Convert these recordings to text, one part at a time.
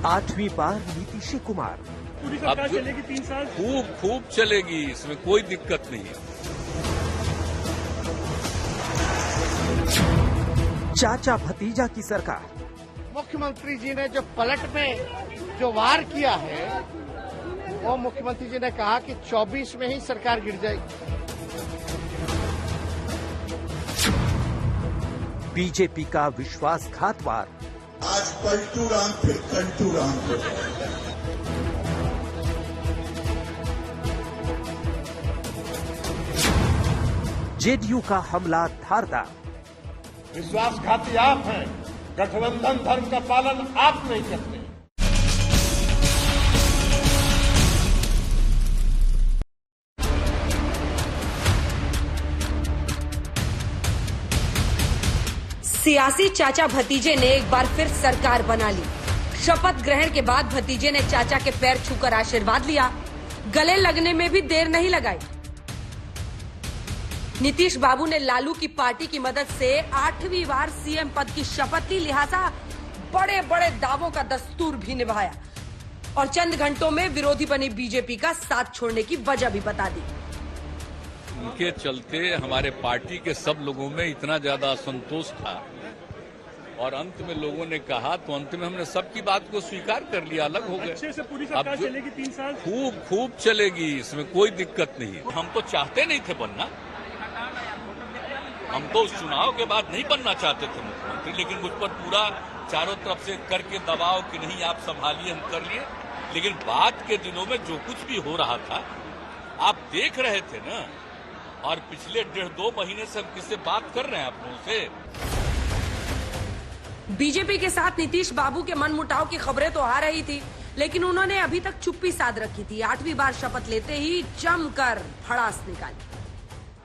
8वीं बार नीतीश कुमार। पूरी सरकार चलेगी 3 साल। खूब चलेगी, इसमें कोई दिक्कत नहीं है। चाचा भतीजा की सरकार। मुख्यमंत्री जी ने जो पलट में जो वार किया है, वो मुख्यमंत्री जी ने कहा कि 24 में ही सरकार गिर जाएगी। बीजेपी का विश्वासघात वार। आज पलटू राम फिर कंटू राम हो जाएगा। जेडीयू का हमला धारदार। विश्वासघाती आप हैं, गठबंधन धर्म का पालन आप नहीं करते। सियासी चाचा भतीजे ने एक बार फिर सरकार बना ली। शपथ ग्रहण के बाद भतीजे ने चाचा के पैर छूकर आशीर्वाद लिया। गले लगने में भी देर नहीं लगाई। नीतीश बाबू ने लालू की पार्टी की मदद से 8वीं बार सीएम पद की शपथ ली, लिहाजा बड़े बड़े दावों का दस्तूर भी निभाया और चंद घंटों में विरोधी बनी बीजेपी का साथ छोड़ने की वजह भी बता दी। उनके चलते हमारे पार्टी के सब लोगों में इतना ज्यादा असंतोष था और अंत में लोगों ने कहा तो अंत में हमने सबकी बात को स्वीकार कर लिया, अलग हो गए। अच्छे से पूरी सरकार चलेगी 3 साल। खूब चलेगी, इसमें कोई दिक्कत नहीं है। हम तो चाहते नहीं थे बनना, हम तो उस चुनाव के बाद नहीं बनना चाहते थे मुख्यमंत्री, लेकिन मुझ पर पूरा चारों तरफ से करके दबाव कि नहीं आप संभालिए, हम कर लिए। लेकिन बाद के दिनों में जो कुछ भी हो रहा था आप देख रहे थे ना, और पिछले 1.5-2 महीने से हम किससे बात कर रहे हैं आप लोगों से। बीजेपी के साथ नीतीश बाबू के मनमुटाव की खबरें तो आ रही थी, लेकिन उन्होंने अभी तक चुप्पी साध रखी थी। 8वीं बार शपथ लेते ही जमकर भड़ास निकाली।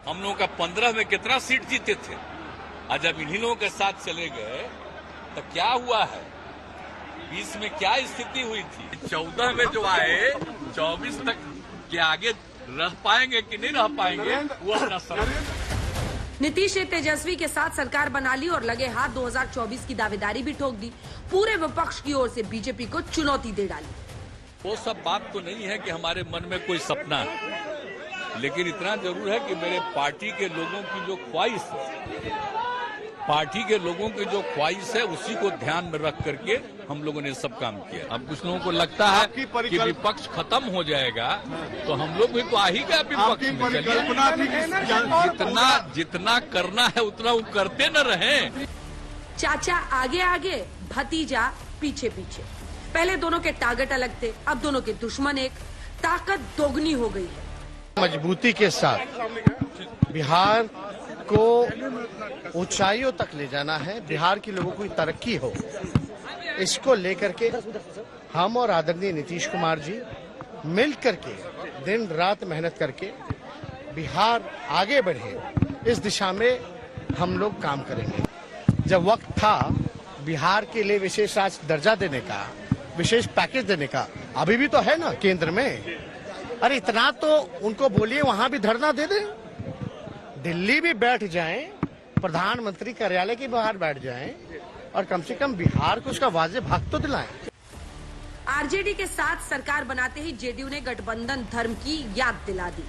हम लोगों का 15 में कितना सीट जीते थे, आज जब इन्हीं लोगों के साथ चले गए तो क्या हुआ है, 20 में क्या स्थिति हुई थी, 14 में जो आए 24 तक के आगे रह पाएंगे कि नहीं रह पाएंगे, वो अपना समय। नीतीश ने तेजस्वी के साथ सरकार बना ली और लगे हाथ 2024 की दावेदारी भी ठोक दी। पूरे विपक्ष की ओर से बीजेपी को चुनौती दे डाली। वो सब बात तो नहीं है कि हमारे मन में कोई सपना है, लेकिन इतना जरूर है कि मेरे पार्टी के लोगों की जो ख्वाहिश है, उसी को ध्यान में रख करके हम लोगों ने सब काम किया। अब कुछ लोगों को लगता है कि विपक्ष खत्म हो जाएगा, तो हम लोग भी तो आ ही गया विपक्ष में। जितना करना है उतना वो करते न रहे। चाचा आगे आगे, भतीजा पीछे पीछे। पहले दोनों के टारगेट अलग थे, अब दोनों के दुश्मन एक। ताकत दोगुनी हो गई है। मजबूती के साथ बिहार को ऊंचाइयों तक ले जाना है, बिहार के लोगों को तरक्की हो, इसको लेकर के हम और आदरणीय नीतीश कुमार जी मिल करके दिन रात मेहनत करके बिहार आगे बढ़े, इस दिशा में हम लोग काम करेंगे। जब वक्त था बिहार के लिए विशेष राज्य दर्जा देने का, विशेष पैकेज देने का, अभी भी तो है ना केंद्र में। अरे इतना तो उनको बोलिए वहां भी धरना दे दें, दिल्ली भी बैठ जाएं, प्रधानमंत्री कार्यालय के बाहर बैठ जाएं और कम से कम बिहार को उसका वाजिब हक तो दिलाएं। आरजेडी के साथ सरकार बनाते ही जेडीयू ने गठबंधन धर्म की याद दिला दी।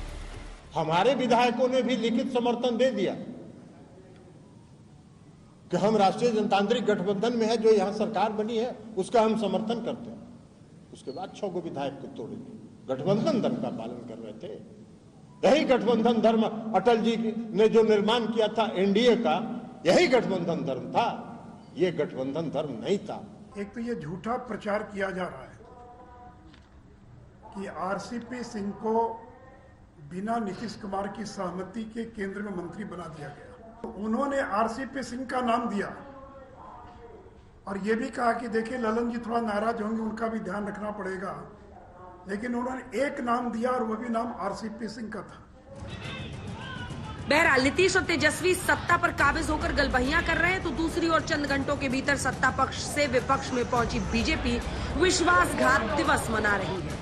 हमारे विधायकों ने भी लिखित समर्थन दे दिया कि हम राष्ट्रीय जनतांत्रिक गठबंधन में है, जो यहाँ सरकार बनी है उसका हम समर्थन करते हैं। उसके बाद 6 विधायक को तोड़ेंगे। गठबंधन धर्म का पालन कर रहे थे। यही गठबंधन धर्म अटल जी ने जो निर्माण किया था एनडीए का, यही गठबंधन धर्म था, ये गठबंधन धर्म नहीं था। एक तो ये झूठा प्रचार किया जा रहा है कि आरसीपी सिंह को बिना नीतीश कुमार की सहमति के केंद्र में मंत्री बना दिया गया। तो उन्होंने आरसीपी सिंह का नाम दिया और ये भी कहा कि देखिए ललन जी थोड़ा नाराज होंगे, उनका भी ध्यान रखना पड़ेगा, लेकिन उन्होंने एक नाम दिया और वो भी नाम आरसीपी सिंह का था। बहरहाल नीतीश और तेजस्वी सत्ता पर काबिज होकर गलबहियां कर रहे हैं, तो दूसरी ओर चंद घंटों के भीतर सत्ता पक्ष से विपक्ष में पहुंची बीजेपी विश्वासघात दिवस मना रही है।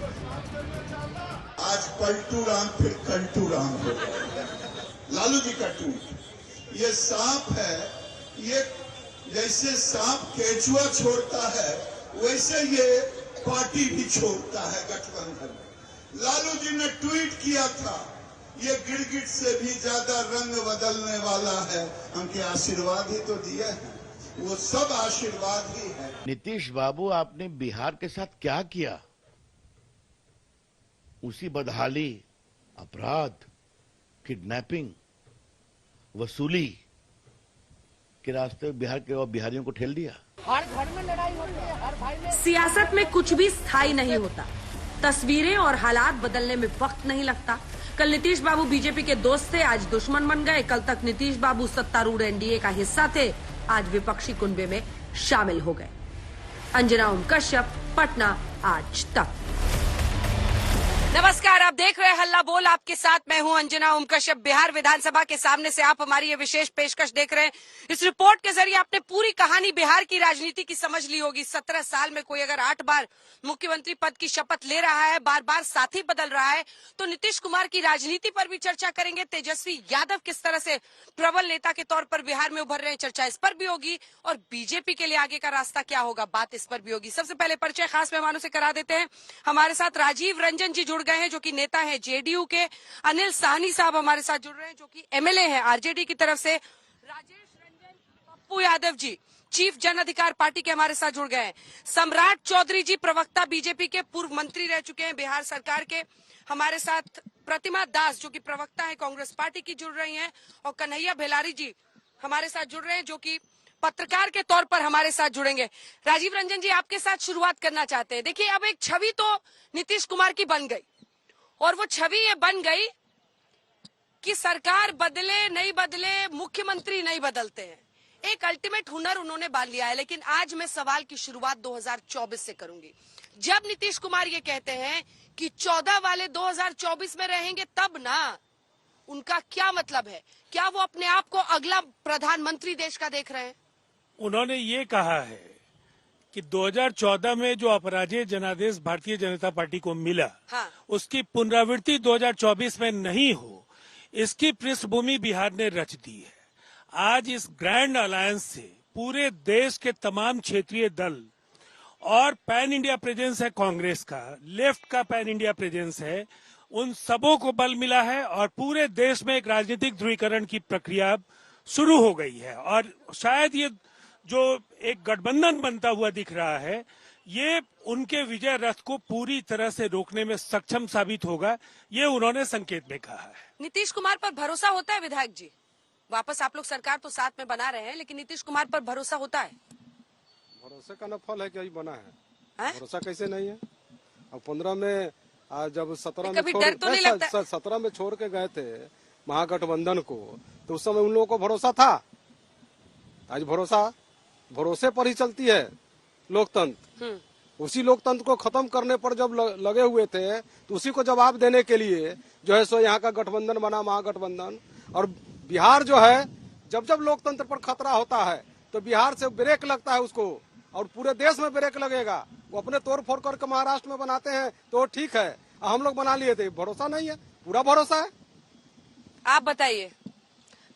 आज पलटू राम फिर कंटू राम हो जाएगा। लालू जी का ट्वीट, ये सांप है, ये जैसे सांप केचुआ छोड़ता है वैसे ये पार्टी भी छोड़ता है गठबंधन। लालू जी ने ट्वीट किया था, ये गिरगिट से भी ज्यादा रंग बदलने वाला है, हमके आशीर्वाद ही तो दिए हैं, वो सब आशीर्वाद ही है। नीतीश बाबू, आपने बिहार के साथ क्या किया? उसी बदहाली, अपराध, किडनैपिंग, वसूली के रास्ते बिहार के और बिहारियों को ठेल दिया। हर घर में लड़ाई होती है, हर भाई में। सियासत में कुछ भी स्थायी नहीं होता, तस्वीरें और हालात बदलने में वक्त नहीं लगता। कल नीतीश बाबू बीजेपी के दोस्त थे, आज दुश्मन बन गए। कल तक नीतीश बाबू सत्तारूढ़ एनडीए का हिस्सा थे, आज विपक्षी कुनबे में शामिल हो गए। अंजना ओम कश्यप, पटना आज तक। नमस्कार, आप देख रहे हैं हल्ला बोल, आपके साथ मैं हूं अंजना ओम कश्यप। बिहार विधानसभा के सामने से आप हमारी ये विशेष पेशकश देख रहे हैं। इस रिपोर्ट के जरिए आपने पूरी कहानी बिहार की राजनीति की समझ ली होगी। 17 साल में कोई अगर 8 बार मुख्यमंत्री पद की शपथ ले रहा है, बार बार साथी बदल रहा है, तो नीतीश कुमार की राजनीति पर भी चर्चा करेंगे। तेजस्वी यादव किस तरह से प्रबल नेता के तौर पर बिहार में उभर रहे हैं, चर्चा इस पर भी होगी। और बीजेपी के लिए आगे का रास्ता क्या होगा, बात इस पर भी होगी। सबसे पहले परिचय खास मेहमानों से करा देते हैं। हमारे साथ राजीव रंजन जी जुड़ गए हैं, जो कि नेता है जेडीयू के। अनिल साहनी साहब हमारे साथ जुड़ रहे हैं, जो कि एमएलए हैं आरजेडी की तरफ से। राजेश रंजन पप्पू यादव जी चीफ जन अधिकार पार्टी के हमारे साथ जुड़ गए हैं। सम्राट चौधरी जी प्रवक्ता बीजेपी के, पूर्व मंत्री रह चुके हैं बिहार सरकार के, हमारे साथ। प्रतिमा दास जो कि प्रवक्ता है कांग्रेस पार्टी की, जुड़ रही हैं। और कन्हैया भेलारी जी हमारे साथ जुड़ रहे हैं, जो कि पत्रकार के तौर पर हमारे साथ जुड़ेंगे। राजीव रंजन जी, आपके साथ शुरुआत करना चाहते हैं। देखिए, अब एक छवि तो नीतीश कुमार की बन गई, और वो छवि ये बन गई कि सरकार बदले नहीं बदले, मुख्यमंत्री नहीं बदलते हैं। एक अल्टीमेट हुनर उन्होंने बांध लिया है। लेकिन आज मैं सवाल की शुरुआत 2024 से करूंगी। जब नीतीश कुमार ये कहते हैं कि 14 वाले 2024 में रहेंगे, तब ना, उनका क्या मतलब है? क्या वो अपने आप को अगला प्रधानमंत्री देश का देख रहे हैं? उन्होंने ये कहा है कि 2014 में जो अपराजित जनादेश भारतीय जनता पार्टी को मिला, हाँ। उसकी पुनरावृत्ति 2024 में नहीं हो, इसकी पृष्ठभूमि बिहार ने रच दी है। आज इस ग्रैंड अलायंस से पूरे देश के तमाम क्षेत्रीय दल और पैन इंडिया प्रेजेंस है कांग्रेस का, लेफ्ट का पैन इंडिया प्रेजेंस है, उन सबों को बल मिला है और पूरे देश में एक राजनीतिक ध्रुवीकरण की प्रक्रिया शुरू हो गई है। और शायद ये जो एक गठबंधन बनता हुआ दिख रहा है, ये उनके विजय रथ को पूरी तरह से रोकने में सक्षम साबित होगा, ये उन्होंने संकेत में कहा है। नीतीश कुमार पर भरोसा होता है विधायक जी? वापस आप लोग सरकार तो साथ में बना रहे हैं, लेकिन नीतीश कुमार पर भरोसा होता है? भरोसे का न फल है क्या बना है? भरोसा कैसे नहीं है? अब 15 में जब 17 में छोड़ के गए थे महागठबंधन को, तो उस समय उन लोगों को भरोसा था। आज भरोसे पर ही चलती है लोकतंत्र। उसी लोकतंत्र को खत्म करने पर जब लगे हुए थे, तो उसी को जवाब देने के लिए जो है सो यहाँ का गठबंधन बना, महागठबंधन। और बिहार जो है, जब जब लोकतंत्र पर खतरा होता है तो बिहार से ब्रेक लगता है उसको, और पूरे देश में ब्रेक लगेगा। वो अपने तोड़ फोड़ करके महाराष्ट्र में बनाते हैं तो ठीक है, हम लोग बना लिए थे। भरोसा नहीं है, पूरा भरोसा है। आप बताइए,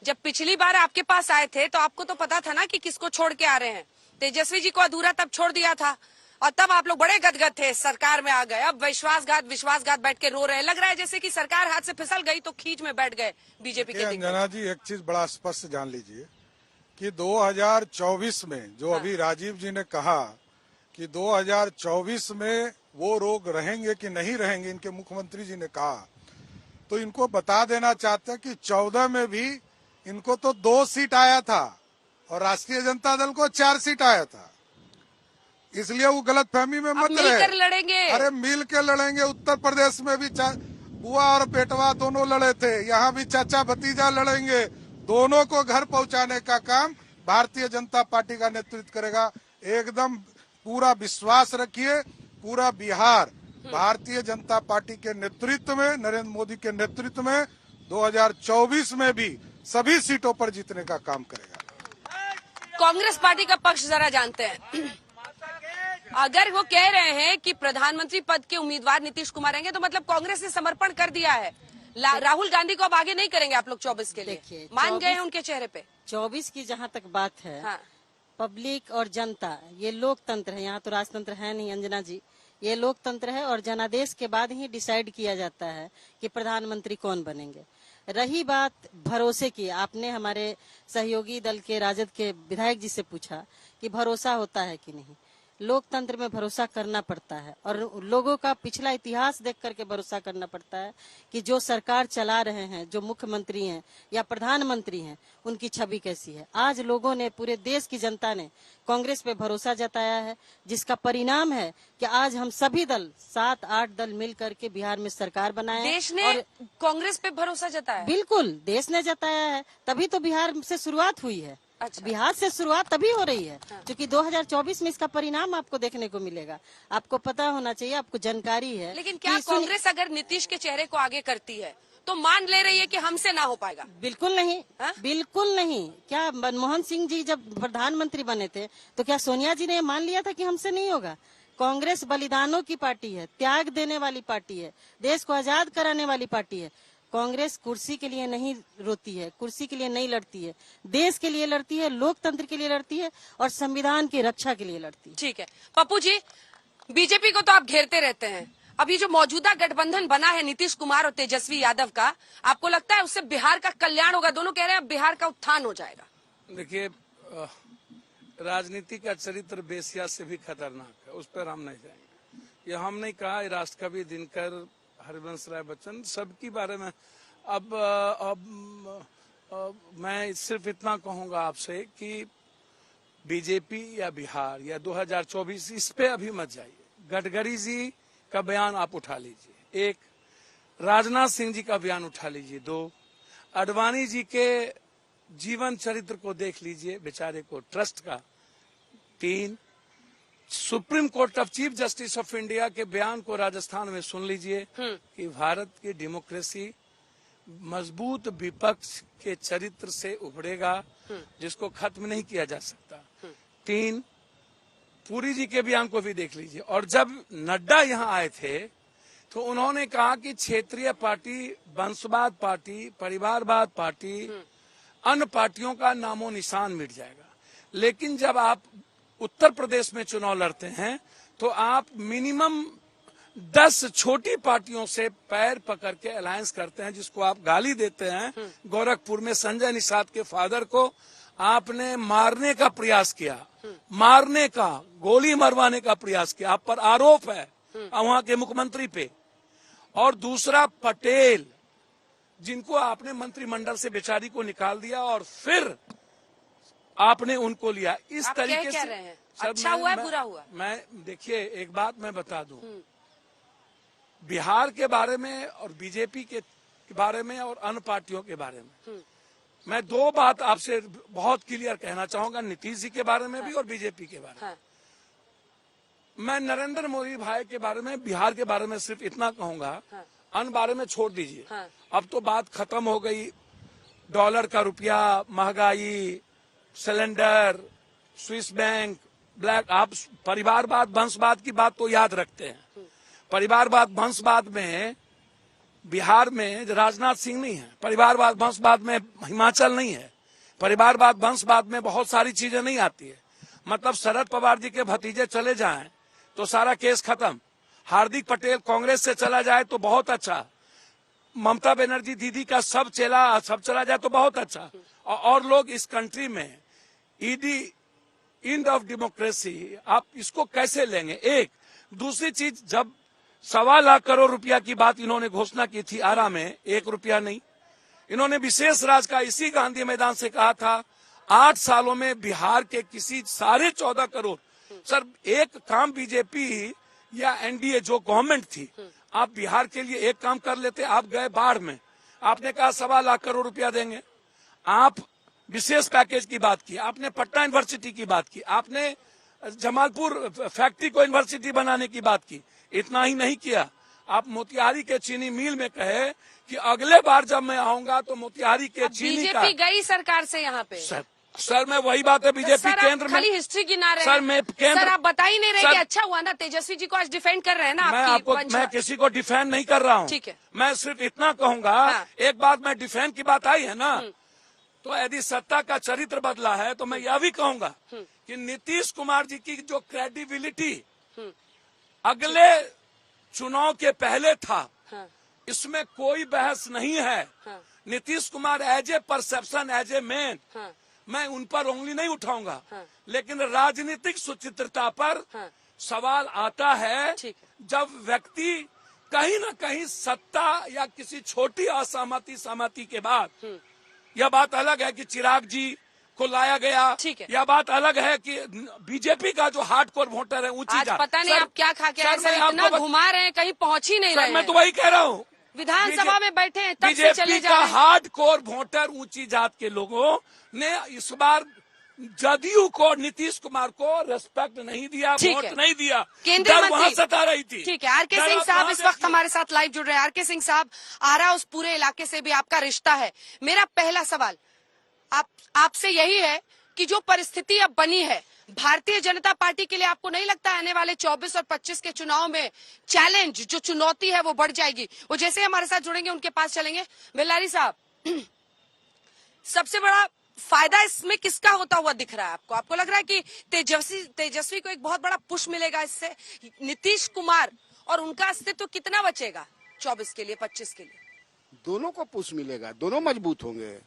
जब पिछली बार आपके पास आए थे तो आपको तो पता था ना कि किसको छोड़ के आ रहे हैं। तेजस्वी जी को अधूरा तब छोड़ दिया था, और तब आप लोग बड़े गदगद थे, सरकार में आ गए। अब विश्वासघात बैठ के रो रहे हैं। लग रहा है जैसे कि सरकार हाथ से फिसल गई तो खींच में बैठ गए बीजेपी के। अंजना जी, एक चीज बड़ा स्पष्ट जान लीजिए कि 2024 में जो अभी राजीव जी ने कहा कि 2024 में वो लोग रहेंगे कि नहीं रहेंगे, इनके मुख्यमंत्री जी ने कहा, तो इनको बता देना चाहते हैं कि 14 में भी इनको तो 2 सीट आया था और राष्ट्रीय जनता दल को 4 सीट आया था। इसलिए वो गलत फहमी में मत रहे। लड़ेंगे। अरे मिल के लड़ेंगे। उत्तर प्रदेश में भी बुआ और बेटवा दोनों लड़े थे, यहाँ भी चाचा भतीजा लड़ेंगे। दोनों को घर पहुंचाने का काम भारतीय जनता पार्टी का नेतृत्व करेगा। एकदम पूरा विश्वास रखिए, पूरा बिहार भारतीय जनता पार्टी के नेतृत्व में, नरेंद्र मोदी के नेतृत्व में 2024 में भी सभी सीटों पर जीतने का काम करेगा। कांग्रेस पार्टी का पक्ष जरा जानते हैं। अगर वो कह रहे हैं कि प्रधानमंत्री पद के उम्मीदवार नीतीश कुमार रहेंगे, तो मतलब कांग्रेस ने समर्पण कर दिया है। राहुल गांधी को अब आगे नहीं करेंगे आप लोग 24 के लिए? मान गए हैं उनके चेहरे पे। 24 की जहाँ तक बात है, हाँ। पब्लिक और जनता, ये लोकतंत्र है, यहाँ तो राजतंत्र है नहीं अंजना जी, ये लोकतंत्र है और जनादेश के बाद ही डिसाइड किया जाता है कि प्रधानमंत्री कौन बनेंगे। रही बात भरोसे की, आपने हमारे सहयोगी दल के राजद के विधायक जी से पूछा कि भरोसा होता है कि नहीं। लोकतंत्र में भरोसा करना पड़ता है और लोगों का पिछला इतिहास देख करके भरोसा करना पड़ता है कि जो सरकार चला रहे हैं, जो मुख्यमंत्री हैं या प्रधानमंत्री हैं, उनकी छवि कैसी है। आज लोगों ने, पूरे देश की जनता ने कांग्रेस पे भरोसा जताया है, जिसका परिणाम है कि आज हम सभी दल 7-8 दल मिल करके बिहार में सरकार बनाए। देश ने कांग्रेस पे भरोसा जताया? बिल्कुल, देश ने जताया है, तभी तो बिहार से शुरुआत हुई है। अच्छा। बिहार से शुरुआत तभी हो रही है क्योंकि 2024 में इसका परिणाम आपको देखने को मिलेगा। आपको पता होना चाहिए, आपको जानकारी है। लेकिन क्या कांग्रेस अगर नीतीश के चेहरे को आगे करती है तो मान ले रही है कि हमसे ना हो पाएगा? बिल्कुल नहीं, बिल्कुल नहीं। क्या मनमोहन सिंह जी जब प्रधानमंत्री बने थे तो क्या सोनिया जी ने मान लिया था कि हमसे नहीं होगा? कांग्रेस बलिदानों की पार्टी है, त्याग देने वाली पार्टी है, देश को आजाद कराने वाली पार्टी है। कांग्रेस कुर्सी के लिए नहीं रोती है, कुर्सी के लिए नहीं लड़ती है, देश के लिए लड़ती है, लोकतंत्र के लिए लड़ती है और संविधान की रक्षा के लिए लड़ती है। ठीक है पप्पू जी, बीजेपी को तो आप घेरते रहते हैं, अभी जो मौजूदा गठबंधन बना है नीतीश कुमार और तेजस्वी यादव का, आपको लगता है उससे बिहार का कल्याण होगा? दोनों कह रहे हैं अब बिहार का उत्थान हो जाएगा। देखिए, राजनीति का चरित्र बेसिया से भी खतरनाक है, उस पर हम नहीं जाएंगे। ये हम नहीं कहा, राष्ट्रकवि दिनकर, हरिवंश राय बच्चन, सबके बारे में। अब मैं सिर्फ इतना कहूंगा आपसे कि बीजेपी या बिहार या 2024 इस पे अभी मत जाइए। गडकरी जी का बयान आप उठा लीजिए, 1, राजनाथ सिंह जी का बयान उठा लीजिए, 2, आडवाणी जी के जीवन चरित्र को देख लीजिए, बेचारे को ट्रस्ट का, 3, supreme court of chief justice of India के बयान को राजस्थान में सुन लीजिए कि भारत की डेमोक्रेसी मजबूत विपक्ष के चरित्र से उभरेगा जिसको खत्म नहीं किया जा सकता। 3, पुरी जी के बयान को भी देख लीजिए। और जब नड्डा यहाँ आए थे तो उन्होंने कहा कि क्षेत्रीय पार्टी, वंशवाद पार्टी, परिवारवाद पार्टी, अन्य पार्टियों का नामो निशान मिट जाएगा। लेकिन जब आप उत्तर प्रदेश में चुनाव लड़ते हैं तो आप मिनिमम 10 छोटी पार्टियों से पैर पकड़ के अलायंस करते हैं, जिसको आप गाली देते हैं। गोरखपुर में संजय निषाद के फादर को आपने मारने का प्रयास किया, मारने का, गोली मरवाने का प्रयास किया, आप पर आरोप है वहां के मुख्यमंत्री पे। और दूसरा, पटेल, जिनको आपने मंत्रिमंडल से बेचारी को निकाल दिया और फिर आपने उनको लिया। इस तरीके से अच्छा हुआ है, बुरा हुआ? मैं देखिए, एक बात मैं बता दूं, बिहार के बारे में और बीजेपी के बारे में और अन्य पार्टियों के बारे में मैं 2 बात आपसे बहुत क्लियर कहना चाहूंगा, नीतीश जी के बारे में भी और बीजेपी के बारे में। मैं नरेंद्र मोदी भाई के बारे में, बिहार के बारे में सिर्फ इतना कहूंगा, अन्य बारे में छोड़ दीजिए। अब तो बात खत्म हो गई, डॉलर का रुपया, महंगाई, सिलेंडर, स्विस बैंक, ब्लैक। आप परिवारवाद, वंशवाद की बात तो याद रखते हैं। परिवारवाद, वंशवाद में बिहार में राजनाथ सिंह नहीं है, परिवारवाद, वंशवाद में हिमाचल नहीं है, परिवारवाद, वंशवाद में बहुत सारी चीजें नहीं आती है। मतलब शरद पवार जी के भतीजे चले जाएं तो सारा केस खत्म, हार्दिक पटेल कांग्रेस से चला जाए तो बहुत अच्छा, ममता बनर्जी दीदी का सब चला जाए तो बहुत अच्छा। और लोग इस कंट्री में ईडी, एंड ऑफ डेमोक्रेसी, आप इसको कैसे लेंगे? एक, दूसरी चीज, जब 1.25 लाख करोड़ रुपया की बात इन्होंने घोषणा की थी आरा में, 1 रुपया नहीं, इन्होंने विशेष राज का इसी गांधी मैदान से कहा था 8 सालों में बिहार के किसी 14.5 करोड़। सर, एक काम बीजेपी या एनडीए जो गवर्नमेंट थी, आप बिहार के लिए एक काम कर लेते। आप गए बाढ़ में, आपने कहा 1.25 लाख करोड़ रुपया देंगे, आप विशेष पैकेज की बात की, आपने पटना यूनिवर्सिटी की बात की, आपने जमालपुर फैक्ट्री को यूनिवर्सिटी बनाने की बात की। इतना ही नहीं किया, आप मोतिहारी के चीनी मिल में कहे कि अगले बार जब मैं आऊंगा तो मोतिहारी के चीनी का। बीजेपी गई सरकार से यहाँ पे। सर मैं वही बात है, बीजेपी केंद्र में खाली हिस्ट्री गिना रहे हैं। सर मैं केंद्र, सर आप बता ही नहीं रहे कि अच्छा हुआ ना, तेजस्वी जी को आज डिफेंड कर रहे हैं ना। मैं किसी को डिफेंड नहीं कर रहा हूँ, ठीक है। मैं सिर्फ इतना कहूंगा, एक बात मैं डिफेंड की बात आई है ना, तो यदि सत्ता का चरित्र बदला है तो मैं यह भी कहूंगा कि नीतीश कुमार जी की जो क्रेडिबिलिटी अगले चुनाव के पहले था, इसमें कोई बहस नहीं है। Nitish Kumar as a perception, as a man, मैं उन पर उंगली नहीं उठाऊंगा, लेकिन राजनीतिक सुचित्रता पर सवाल आता है जब व्यक्ति कहीं न कहीं सत्ता या किसी छोटी असहमति के बाद, यह बात अलग है कि चिराग जी को लाया गया, यह बात अलग है कि बीजेपी का जो हार्डकोर वोटर है ऊंची जात, पता नहीं आप क्या खा के इतना घुमा रहे हैं, कहीं पहुंच ही नहीं रहे। मैं तो वही कह रहा हूँ, विधानसभा में बैठे हैं तब से बीजेपी चले जा का रहे हैं। हार्डकोर वोटर ऊंची जात के लोगों ने इस बार जदयू को, नीतीश कुमार को रेस्पेक्ट नहीं दिया, वोट नहीं दिया, केंद्रीय डर वहां सता रही थी। ठीक है, आर के सिंह साहब इस वक्त हमारे साथ लाइव जुड़ रहे हैं। आर के सिंह साहब, आरा उस पूरे इलाके से भी आपका रिश्ता है। मेरा पहला सवाल आपसे यही है कि जो परिस्थिति अब बनी है भारतीय जनता पार्टी के लिए, आपको नहीं लगता आने वाले 24 और 25 के चुनाव में चैलेंज, जो चुनौती है वो बढ़ जाएगी? वो जैसे हमारे साथ जुड़ेंगे उनके पास चलेंगे। बेल्लारी साहब, सबसे बड़ा फायदा इसमें किसका होता हुआ दिख रहा है आपको? आपको लग रहा है कि तेजस्वी को एक बहुत बड़ा पुश मिलेगा इससे? नीतीश कुमार और उनका अस्तित्व कितना बचेगा 24 के लिए, 25 के लिए? दोनों को पुश मिलेगा, दोनों मजबूत होंगे,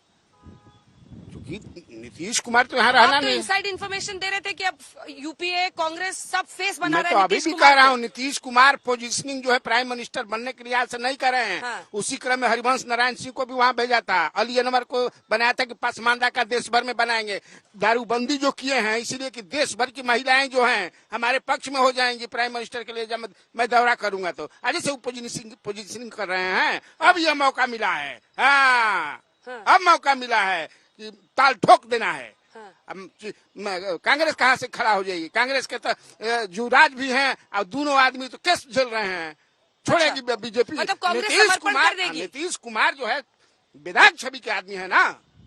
क्योंकि नीतीश कुमार तो यहाँ रहना नहीं। इनसाइड इन्फॉर्मेशन दे रहे थे कि अब यूपीए, कांग्रेस सब फेस बना रहे हैं। मैं तो अभी भी कह रहा हूँ, नीतीश कुमार पोजीशनिंग जो है प्राइम मिनिस्टर बनने के लिहाज से नहीं कर रहे हैं। हाँ। उसी क्रम में हरिवंश नारायण सिंह को भी वहाँ भेजा था, अली अनवर को बनाया था कि पसमानदा का देश भर में बनाएंगे, दारूबंदी जो किए हैं इसलिए कि देश भर की महिलाएं जो हैं हमारे पक्ष में हो जाएंगी प्राइम मिनिस्टर के लिए जब मैं दौरा करूंगा तो। आज से वो पोजीशनिंग कर रहे हैं, अब यह मौका मिला है। हाँ, अब मौका मिला है कि ताल ठोक देना है। कांग्रेस कहाँ से खड़ा हो जाएगी? कांग्रेस के तो युवराज भी हैं और दोनों आदमी तो केस झेल रहे हैं, छोड़ेगी बीजेपी। नीतीश कुमार जो है विधायक छवि के आदमी है ना,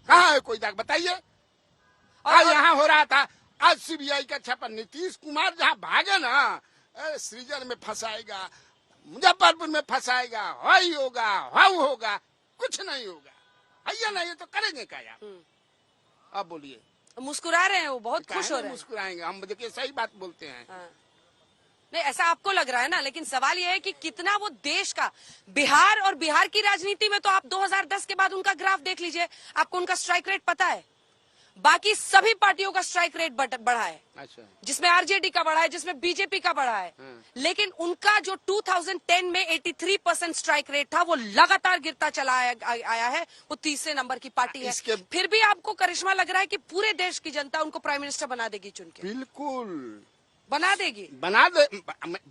कहाँ है कोई दाग बताइए? आज यहाँ हो रहा था, आज सीबीआई का छापा, नीतीश कुमार जहाँ भागे ना, सृजन में फंसाएगा, मुजफ्फरपुर में फंसाएगा, हाई होगा, हाउ होगा, कुछ नहीं होगा। आइए नहीं तो करेंगे क्या यार? अब बोलिए। मुस्कुरा रहे हैं वो, बहुत खुश हो रहे हैं। मुस्कुराएंगे हम, देखिए सही बात बोलते हैं। हाँ। नहीं, ऐसा आपको लग रहा है ना, लेकिन सवाल ये है कि कितना वो देश का, बिहार और बिहार की राजनीति में तो आप 2010 के बाद उनका ग्राफ देख लीजिए, आपको उनका स्ट्राइक रेट पता है। बाकी सभी पार्टियों का स्ट्राइक रेट बढ़ा है। अच्छा। जिसमें आरजेडी का बढ़ा है, जिसमें बीजेपी का बढ़ा है। लेकिन उनका जो 2010 में 83% स्ट्राइक रेट था वो लगातार गिरता चला आया है। वो तीसरे नंबर की पार्टी है। फिर भी आपको करिश्मा लग रहा है कि पूरे देश की जनता उनको प्राइम मिनिस्टर बना देगी चुन के? बिल्कुल बना देगी।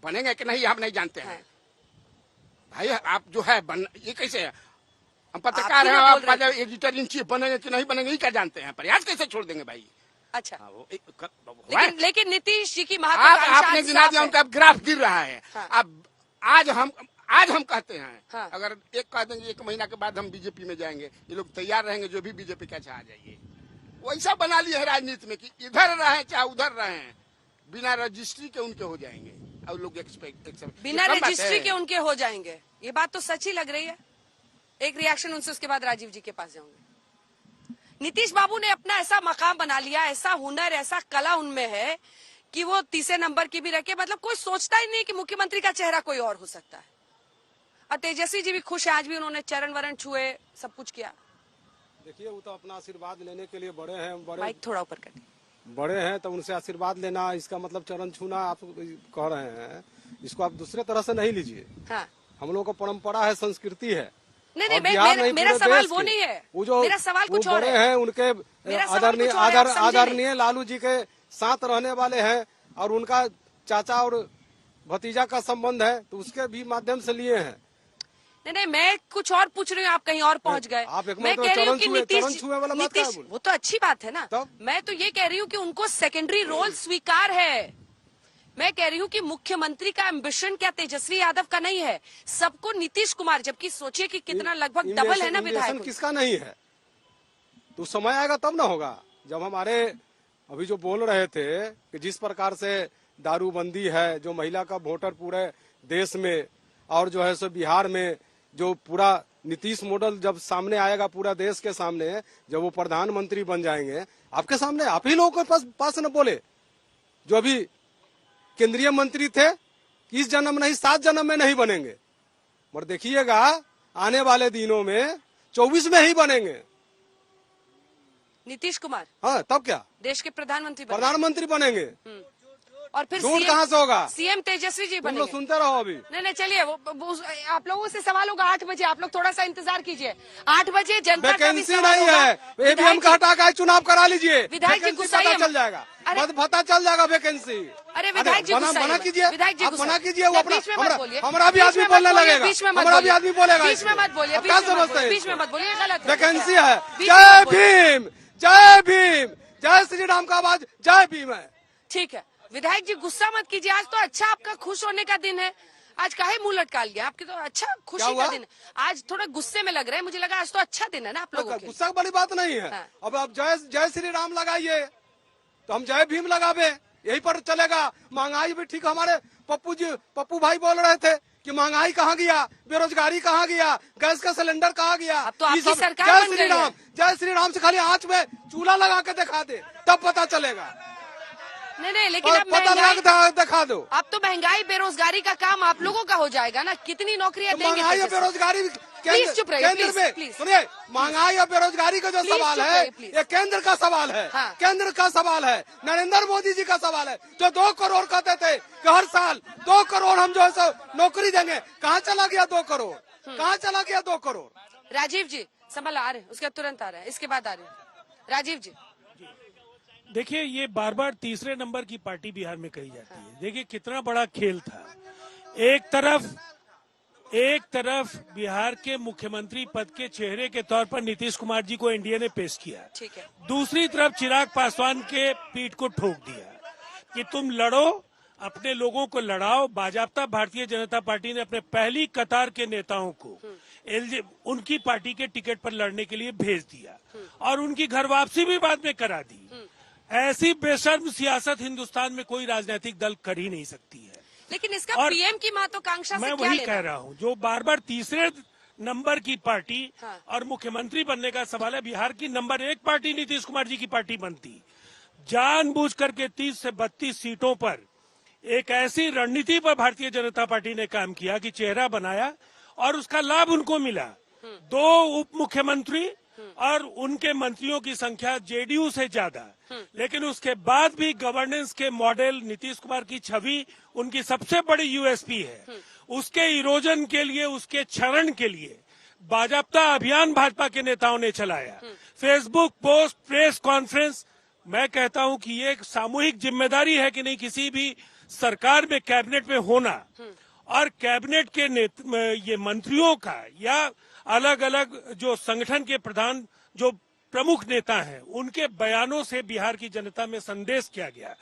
बनेंगे कि नहीं हम नहीं जानते हैं भाई। आप जो है ये कैसे है? हम पत्रकार हैं, आप एडिटर इन चीफ बनेंगे कि नहीं बनेंगे ये क्या जानते हैं? प्रयास कैसे छोड़ देंगे भाई? अच्छा। लेकिन नीतीश जी की महत्वाकांक्षा आपने गिना दिया, उनका ग्राफ गिर रहा है। अब आज हम कहते हैं अगर एक कह देंगे 1 महीना के बाद हम बीजेपी में जाएंगे, ये लोग तैयार रहेंगे जो भी बीजेपी का चाह जाइए। वैसा बना लिया है राजनीति में कि इधर रहे चाहे उधर रहे, बिना रजिस्ट्री के उनके हो जाएंगे। और लोग बिना रजिस्ट्री के उनके हो जाएंगे, ये बात तो सच ही लग रही है। एक रिएक्शन उनसे, उसके बाद राजीव जी के पास जाऊंगे। नीतीश बाबू ने अपना ऐसा मकाम बना लिया, ऐसा हुनर, ऐसा कला उनमें है कि वो तीसरे नंबर की भी रखे, मतलब कोई सोचता ही नहीं कि मुख्यमंत्री का चेहरा कोई और हो सकता है। और तेजस्वी जी भी खुश है, आज भी उन्होंने चरण वरण छुए, सब कुछ किया। देखिए वो तो अपना आशीर्वाद लेने के लिए बड़े हैं, माइक थोड़ा ऊपर कर, बड़े हैं तो उनसे आशीर्वाद लेना, इसका मतलब चरण छूना आप कह रहे हैं, इसको आप दूसरे तरह से नहीं लीजिए। हाँ। हम लोग को परंपरा है, संस्कृति है। नहीं, मेरा सवाल वो नहीं है, वो जो मेरा सवाल कुछ और है। उनके आदरणीय लालू जी के साथ रहने वाले हैं और उनका चाचा और भतीजा का संबंध है, तो उसके भी माध्यम से लिए हैं। नहीं, मैं कुछ और पूछ रही हूँ, आप कहीं और पहुँच गए। मैं कह रही हूँ कि नीतीश, वो तो अच्छी बात है ना। मैं तो ये कह रही हूँ कि उनको सेकेंडरी रोल स्वीकार है। मैं कह रही हूँ कि मुख्यमंत्री का एम्बिशन क्या तेजस्वी यादव का नहीं है, सबको नीतीश कुमार, जबकि सोचिए कि कितना लगभग डबल है ना विधायक। किसका नहीं है? तो समय आएगा तब ना होगा। जब हमारे अभी जो बोल रहे थे कि जिस प्रकार से दारूबंदी है, जो महिला का वोटर पूरे देश में, और जो है सो बिहार में जो पूरा नीतीश मॉडल जब सामने आएगा पूरा देश के सामने, जब वो प्रधानमंत्री बन जाएंगे, आपके सामने आप ही लोगों के पास न बोले जो अभी केंद्रीय मंत्री थे, इस जन्म नहीं 7 जन्म में नहीं बनेंगे, मगर देखिएगा आने वाले दिनों में 24 में ही बनेंगे नीतीश कुमार। हाँ, तब क्या देश के प्रधानमंत्री बनेंगे। और फिर झूठ कहाँ से होगा? सीएम तेजस्वी जी बनेंगे। तुम लोग सुनते रहो अभी। नहीं चलिए, वो आप लोगों से सवाल होगा 8 बजे, आप लोग थोड़ा सा इंतजार कीजिए। 8 बजे जनता का भी सवाल नहीं है, ईवीएम का हटा कर चुनाव करा लीजिए, विधायक जी गुस्साइए, चल जाएगा, पता चल जाएगा वैकेंसी। अरे विधायक जी मना कीजिए, विधायक जी मना कीजिए, हमारा भी आदमी बोलने लगेगा, हमारा भी आदमी बोलेगा, बीच में मत बोलिए, क्या समझते हैं? बीच में मत बोलिए, गलत वैकेंसी है। जय भीम, जय भीम, जय श्री राम का आवाज जय भीम है। ठीक है विधायक जी, गुस्सा मत कीजिए, आज तो अच्छा आपका खुश होने का दिन है। आज काहे मुंह लटका लिया? आपके तो अच्छा खुशी का दिन है। आज थोड़ा गुस्से में लग रहे हैं, मुझे लगा आज तो अच्छा दिन है ना आप लोगों के। गुस्सा वाली बात नहीं है। हाँ। अब आप जय श्री राम लगाइए तो हम जय भीम लगावे, यही पर चलेगा। महंगाई भी ठीक, हमारे पप्पू भाई बोल रहे थे कि महंगाई कहाँ गया, बेरोजगारी कहाँ गया, गैस का सिलेंडर कहाँ गया। अब तो आपकी सरकार बन गई है। जय श्री राम से खाली आंच में चूल्हा लगा के दिखा दे, तब पता चलेगा। नहीं, लेकिन अब पता लगा दिखा दो। अब तो महंगाई बेरोजगारी का काम आप लोगों का हो जाएगा ना, कितनी नौकरियां देंगे? महंगाई और बेरोजगारी केंद्र में, सुनिए, महंगाई और बेरोजगारी का जो सवाल है ये केंद्र का सवाल है। हाँ। केंद्र का सवाल है, नरेंद्र मोदी जी का सवाल है, जो 2 करोड़ कहते थे कि हर साल 2 करोड़ हम जो है नौकरी देंगे। कहाँ चला गया 2 करोड़? कहाँ चला गया 2 करोड़? राजीव जी संभल आ रहे, उसके तुरंत आ रहे हैं, इसके बाद आ रहे हैं राजीव जी। देखिए, ये बार बार तीसरे नंबर की पार्टी बिहार में कही जाती है। देखिए कितना बड़ा खेल था। एक तरफ बिहार के मुख्यमंत्री पद के चेहरे के तौर पर नीतीश कुमार जी को एनडीए ने पेश किया, ठीक है। दूसरी तरफ चिराग पासवान के पीठ को ठोक दिया कि तुम लड़ो, अपने लोगों को लड़ाओ। बाजाबता भारतीय जनता पार्टी ने अपने पहली कतार के नेताओं को उनकी पार्टी के टिकट पर लड़ने के लिए भेज दिया और उनकी घर वापसी भी बाद में करा दी। ऐसी बेशर्म सियासत हिंदुस्तान में कोई राजनीतिक दल कर ही नहीं सकती है। लेकिन इसका पीएम की महत्वाकांक्षा से मैं क्या वही लेना? कह रहा हूँ, जो बार बार तीसरे नंबर की पार्टी हाँ। और मुख्यमंत्री बनने का सवाल है। बिहार की नंबर 1 पार्टी नीतीश कुमार जी की पार्टी बनती, जानबूझ करके 30 से 32 सीटों पर एक ऐसी रणनीति पर भारतीय जनता पार्टी ने काम किया कि चेहरा बनाया और उसका लाभ उनको मिला। 2 उप मुख्यमंत्री और उनके मंत्रियों की संख्या जेडीयू से ज्यादा, लेकिन उसके बाद भी गवर्नेंस के मॉडल, नीतीश कुमार की छवि उनकी सबसे बड़ी यूएसपी है। उसके इरोजन के लिए, उसके क्षरण के लिए बाजाबता अभियान भाजपा के नेताओं ने चलाया। Facebook post, press conference. मैं कहता हूं कि ये एक सामूहिक जिम्मेदारी है कि नहीं, किसी भी सरकार में, कैबिनेट में होना और कैबिनेट के ये मंत्रियों का या अलग अलग जो संगठन के प्रधान, जो प्रमुख नेता हैं, उनके बयानों से बिहार की जनता में संदेश किया गया।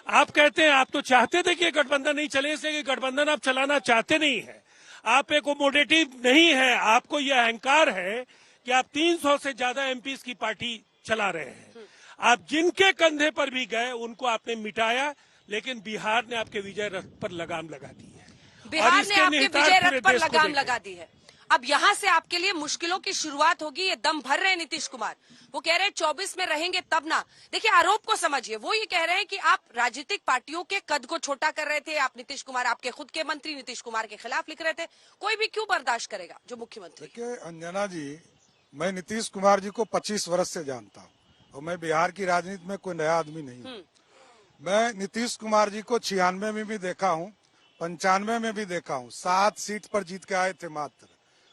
आप कहते हैं, आप तो चाहते थे कि ये गठबंधन नहीं चले, इसलिए गठबंधन आप चलाना चाहते नहीं है। आप एक कोमोडेटिव नहीं है, आपको यह अहंकार है कि आप 300 से ज्यादा एमपीज की पार्टी चला रहे हैं। आप जिनके कंधे पर भी गए उनको आपने मिटाया, लेकिन बिहार ने आपके विजय रथ पर लगाम लगा दी है। बिहार ने आपके विजय रथ पर लगाम लगा दी है। अब यहाँ से आपके लिए मुश्किलों की शुरुआत होगी। ये दम भर रहे हैं नीतीश कुमार, वो कह रहे हैं 24 में रहेंगे तब ना। देखिए, आरोप को समझिए। वो ये कह रहे हैं कि आप राजनीतिक पार्टियों के कद को छोटा कर रहे थे। आप नीतीश कुमार, आपके खुद के मंत्री नीतीश कुमार के खिलाफ लिख रहे थे। कोई भी क्यों बर्दाश्त करेगा जो मुख्यमंत्री। देखिए अंजना जी, मैं नीतीश कुमार जी को 25 वर्ष से जानता हूँ और मैं बिहार की राजनीति में कोई नया आदमी नहीं हूँ। मैं नीतीश कुमार जी को 96 में भी देखा हूँ, 95 में भी देखा हूँ। 7 सीट पर जीत के आए थे मात्र,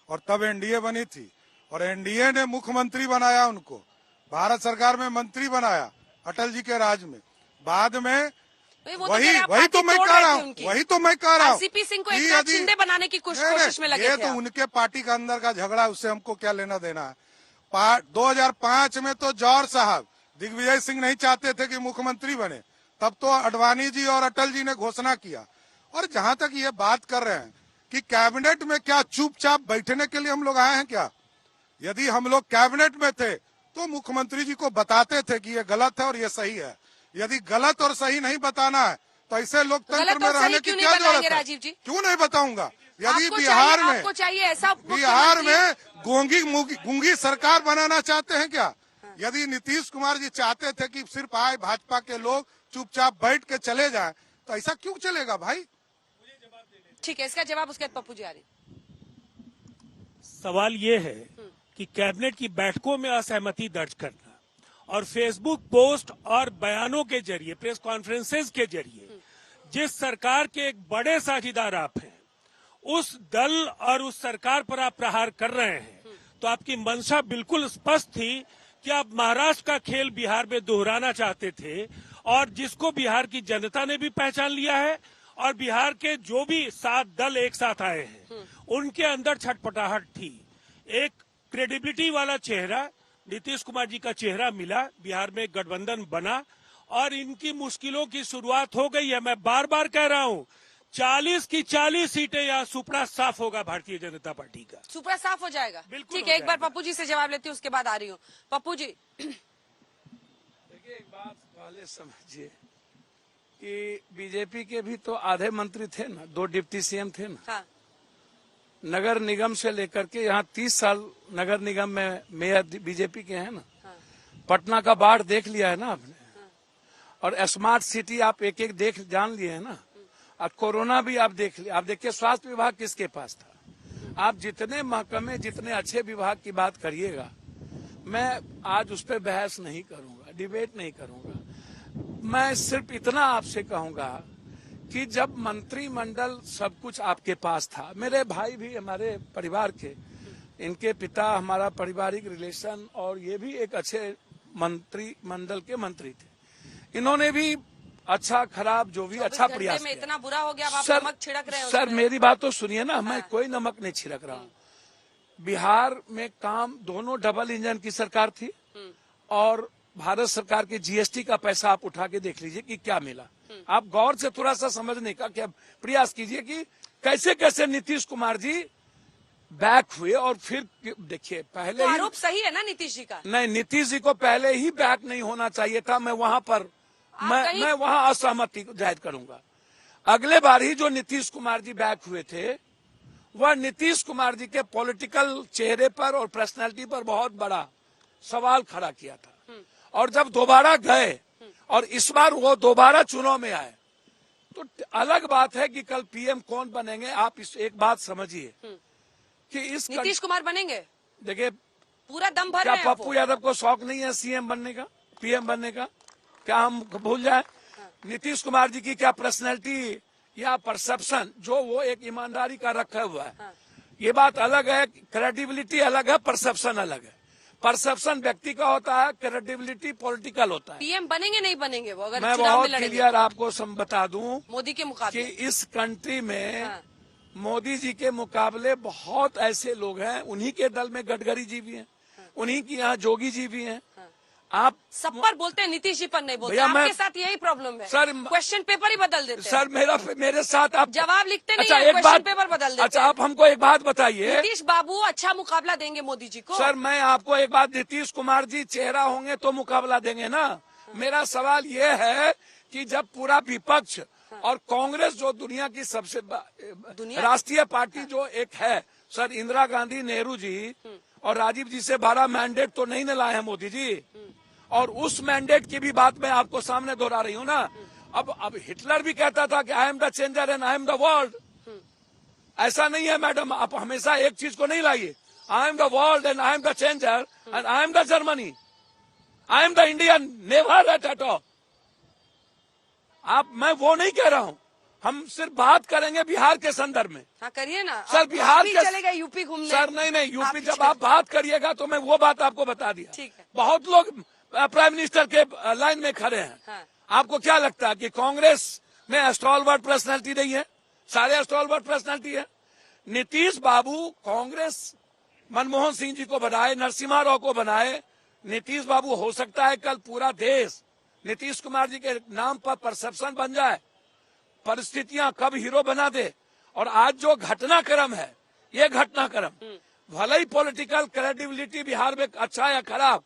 और तब एनडीए बनी थी और एनडीए ने मुख्यमंत्री बनाया उनको, भारत सरकार में मंत्री बनाया अटल जी के राज में। बाद में वही तो मैं कह रहा हूँ आरसीपी सिंह को एक चिंदे बनाने की कोशिश में लगे थे। ये तो उनके पार्टी का अंदर का झगड़ा, उससे हमको क्या लेना देना है। 2005 में तो जौहर साहब, दिग्विजय सिंह नहीं चाहते थे कि मुख्यमंत्री बने, तब तो अडवाणी जी और अटल जी ने घोषणा किया। और जहां तक ये बात कर रहे हैं कि कैबिनेट में क्या चुपचाप बैठने के लिए हम लोग आए हैं क्या? यदि हम लोग कैबिनेट में थे तो मुख्यमंत्री जी को बताते थे कि ये गलत है और ये सही है। यदि गलत और सही नहीं बताना है तो ऐसे लोकतंत्र में रहने की क्या जरूरत है? राजीव जी, क्यों नहीं बताऊंगा? यदि बिहार में आपको चाहिए ऐसा बिहार में गूंगी सरकार बनाना चाहते हैं क्या? यदि नीतीश कुमार जी चाहते थे कि सिर्फ आए भाजपा के लोग चुपचाप बैठ के चले जाएं, तो ऐसा क्यों चलेगा भाई? ठीक है, इसका जवाब उसके बाद पप्पू जी आ रही। सवाल ये है कि कैबिनेट की बैठकों में असहमति दर्ज करना और फेसबुक पोस्ट और बयानों के जरिए, प्रेस कॉन्फ्रेंसेस के जरिए जिस सरकार के एक बड़े साझीदार आप हैं, उस दल और उस सरकार पर आप प्रहार कर रहे हैं, तो आपकी मंशा बिल्कुल स्पष्ट थी कि आप महाराष्ट्र का खेल बिहार में दोहराना चाहते थे, और जिसको बिहार की जनता ने भी पहचान लिया है और बिहार के जो भी 7 दल एक साथ आए हैं उनके अंदर छटपटाहट थी। एक क्रेडिबिलिटी वाला चेहरा नीतीश कुमार जी का चेहरा मिला, बिहार में गठबंधन बना और इनकी मुश्किलों की शुरुआत हो गई है। मैं बार बार कह रहा हूं, 40 की 40 सीटें यहाँ सुपड़ा साफ होगा भारतीय जनता पार्टी का। सुपड़ा साफ हो जाएगा? बिल्कुल। ठीक है, एक बार पप्पू जी से जवाब लेती हूँ, उसके बाद आ रही हूँ। पप्पू जी, देखिए एक बात पहले समझिए कि बीजेपी के भी तो आधे मंत्री थे ना, 2 डिप्टी सीएम थे ना। हाँ। नगर निगम से लेकर के यहाँ 30 साल नगर निगम में मेयर बीजेपी के हैं ना। हाँ। पटना का बाढ़ देख लिया है ना आपने। हाँ। और स्मार्ट सिटी आप एक एक देख जान लिए है ना। और कोरोना भी आप देख लिया। आप देखिए स्वास्थ्य विभाग किसके पास था। आप जितने महकमे, जितने अच्छे विभाग की बात करिएगा, मैं आज उस पर बहस नहीं करूंगा, डिबेट नहीं करूंगा। मैं सिर्फ इतना आपसे कहूंगा कि जब मंत्रिमंडल सब कुछ आपके पास था, मेरे भाई भी हमारे परिवार के, इनके पिता हमारा पारिवारिक रिलेशन, और ये भी एक अच्छे मंत्रिमंडल के मंत्री थे। इन्होंने भी अच्छा खराब जो भी अच्छा प्रयास में इतना बुरा हो गया, अब आप नमक छिड़क रहे हो। सर मेरी बात तो सुनिए ना। मैं कोई नमक नहीं छिड़क रहा हूँ। बिहार में काम दोनों डबल इंजन की सरकार थी, और भारत सरकार के जीएसटी का पैसा आप उठा के देख लीजिए कि क्या मिला। आप गौर से थोड़ा सा समझने का क्या प्रयास कीजिए कि कैसे कैसे नीतीश कुमार जी बैक हुए। और फिर देखिए पहले तो आरोप सही है ना नीतीश जी का? नहीं, नीतीश जी को पहले ही बैक नहीं होना चाहिए था। मैं वहां पर मैं वहां असहमति जाहिर करूंगा। अगले बार ही जो नीतीश कुमार जी बैक हुए थे, वह नीतीश कुमार जी के पॉलिटिकल चेहरे पर और पर्सनालिटी पर बहुत बड़ा सवाल खड़ा किया था। और जब दोबारा गए और इस बार वो दोबारा चुनाव में आए, तो अलग बात है कि कल पीएम कौन बनेंगे। आप इस एक बात समझिए कि इस नीतीश कुमार बनेंगे। देखिए पूरा दम भर क्या पप्पू यादव को शौक नहीं है सीएम बनने का, पीएम बनने का? क्या हम भूल जाए? नीतीश कुमार जी की क्या पर्सनैलिटी या परसेप्शन, जो वो एक ईमानदारी का रखा हुआ है, ये बात अलग है। क्रेडिबिलिटी अलग है, परसेप्शन अलग है। परसेप्शन व्यक्ति का होता है, क्रेडिबिलिटी पॉलिटिकल होता है। पीएम बनेंगे नहीं बनेंगे वो, अगर मैं चुनाव बहुत में लड़ेंगे? क्लियर आपको बता दूं मोदी के मुकाबले कि इस कंट्री में मोदी जी के मुकाबले बहुत ऐसे लोग हैं। उन्हीं के दल में गडकरी जी भी हैं, उन्हीं की यहाँ जोगी जी भी हैं। आप सब पर बोलते हैं, नीतीश जी पर नहीं बोलते। आपके साथ यही प्रॉब्लम है सर। क्वेश्चन पेपर ही बदल देते हैं। सर मेरे साथ आप जवाब लिखते नहीं अच्छा, है, क्वेश्चन पेपर बदल देते। अच्छा, आप हमको एक बात बताइए, नीतीश बाबू अच्छा मुकाबला देंगे मोदी जी को? सर मैं आपको एक बात, नीतीश कुमार जी चेहरा होंगे तो मुकाबला देंगे ना। मेरा सवाल ये है कि जब पूरा विपक्ष और कांग्रेस, जो दुनिया की सबसे राष्ट्रीय पार्टी जो एक है, सर इंदिरा गांधी, नेहरू जी और राजीव जी से बड़ा मैंडेट तो नहीं न लाए हैं मोदी जी। और उस मैंडेट की भी बात मैं आपको सामने दोहरा रही हूँ ना। अब हिटलर भी कहता था कि I am the changer and I am the world. ऐसा नहीं है मैडम, आप हमेशा एक चीज को नहीं लाइए। I am the world and I am the changer and I am the Germany, I am the Indian, never at all. मैं वो नहीं कह रहा हूँ। हम सिर्फ बात करेंगे बिहार के संदर्भ में। हाँ करिए ना सर। बिहार के चलेगा यूपी घूमने? सर नहीं, यूपी जब आप बात करिएगा तो मैं वो बात आपको बता दिया। ठीक है। बहुत लोग प्राइम मिनिस्टर के लाइन में खड़े हैं। हाँ। आपको क्या लगता है कि कांग्रेस में स्टॉलवर्ड पर्सनालिटी नहीं है? सारे स्टॉलवर्ड पर्सनालिटी है। नीतीश बाबू कांग्रेस मनमोहन सिंह जी को बनाए, नरसिम्हा राव को बनाए। नीतीश बाबू हो सकता है कल पूरा देश नीतीश कुमार जी के नाम पर परसेप्शन बन जाए, परिस्थितियां कब हीरो बना दे। और आज जो घटनाक्रम है, ये घटनाक्रम भले ही पॉलिटिकल क्रेडिबिलिटी बिहार में अच्छा या खराब,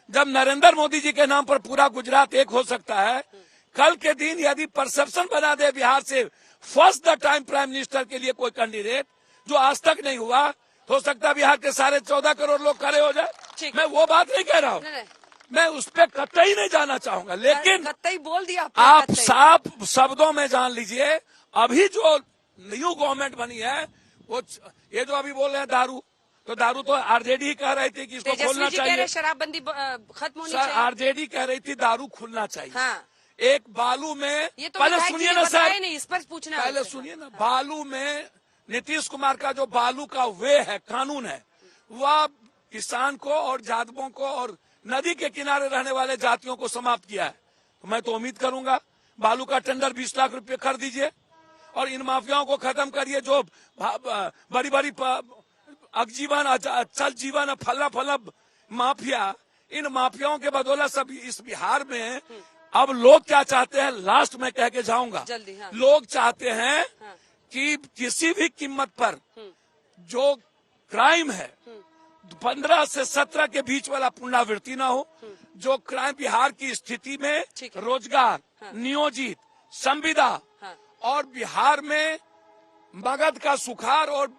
जब नरेंद्र मोदी जी के नाम पर पूरा गुजरात एक हो सकता है, कल के दिन यदि परसेप्शन बना दे बिहार से first the time prime minister के लिए कोई कैंडिडेट, जो आज तक नहीं हुआ। हो सकता है बिहार के 14.5 करोड़ लोग खड़े हो जाए, मैं वो बात नहीं कह रहा हूँ, मैं उस पर कतई नहीं जाना चाहूंगा, लेकिन कतई बोल दिया आप साफ शब्दों में जान लीजिए, अभी जो न्यू गवर्नमेंट बनी है वो ये जो अभी बोल रहे हैं दारू, तो दारू तो आरजेडी ही कह रही थी कि इसको खोलना चाहिए, शराबबंदी खत्म होनी चाहिए। आरजेडी कह रही थी दारू खुलना चाहिए। हाँ। एक बालू में ये तो पहले सुनिए ना सर, नहीं, इस पर पूछना है, पहले सुनिए ना, बालू में नीतीश कुमार का जो बालू का वे है, कानून है, वह किसान को और जादवों को और नदी के किनारे रहने वाले जातियों को समाप्त किया है। तो मैं तो उम्मीद करूंगा बालू का टेंडर 20 लाख रुपए कर दीजिए और इन माफियाओं को खत्म करिए, जो बड़ी बड़ी अगजीवन अचल जीवन फला माफिया, इन माफियाओं के बदौलत सब इस बिहार में अब लोग क्या चाहते हैं, लास्ट में कह के जाऊंगा, हाँ। लोग चाहते हैं कि किसी भी कीमत पर जो क्राइम है 15 से 17 के बीच वाला पुनरावृत्ति ना हो, जो क्राइम बिहार की स्थिति में रोजगार, नियोजित, संविदा और बिहार में मगध का सुखाड़ और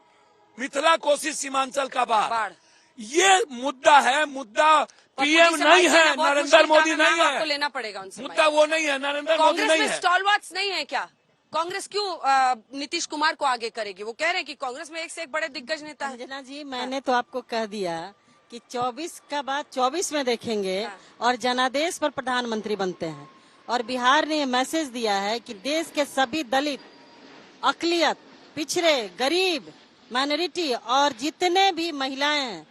मिथिला कोसी सीमांचल का बाढ़, ये मुद्दा है। मुद्दा पीएम नहीं है, नरेंद्र मोदी नहीं है, आपको लेना पड़ेगा उनसे, मुद्दा वो नहीं है, नरेंद्र मोदी नहीं है। स्टॉलवर्ड्स नहीं है क्या? कांग्रेस क्यों नीतीश कुमार को आगे करेगी? वो कह रहे हैं कि कांग्रेस में एक से एक बड़े दिग्गज नेता है। अंजना जी, मैंने तो आपको कह दिया कि 24 का बाद 24 में देखेंगे और जनादेश पर प्रधानमंत्री बनते हैं। और बिहार ने ये मैसेज दिया है कि देश के सभी दलित, अकलियत, पिछड़े, गरीब, माइनॉरिटी और जितने भी महिलाएं हैं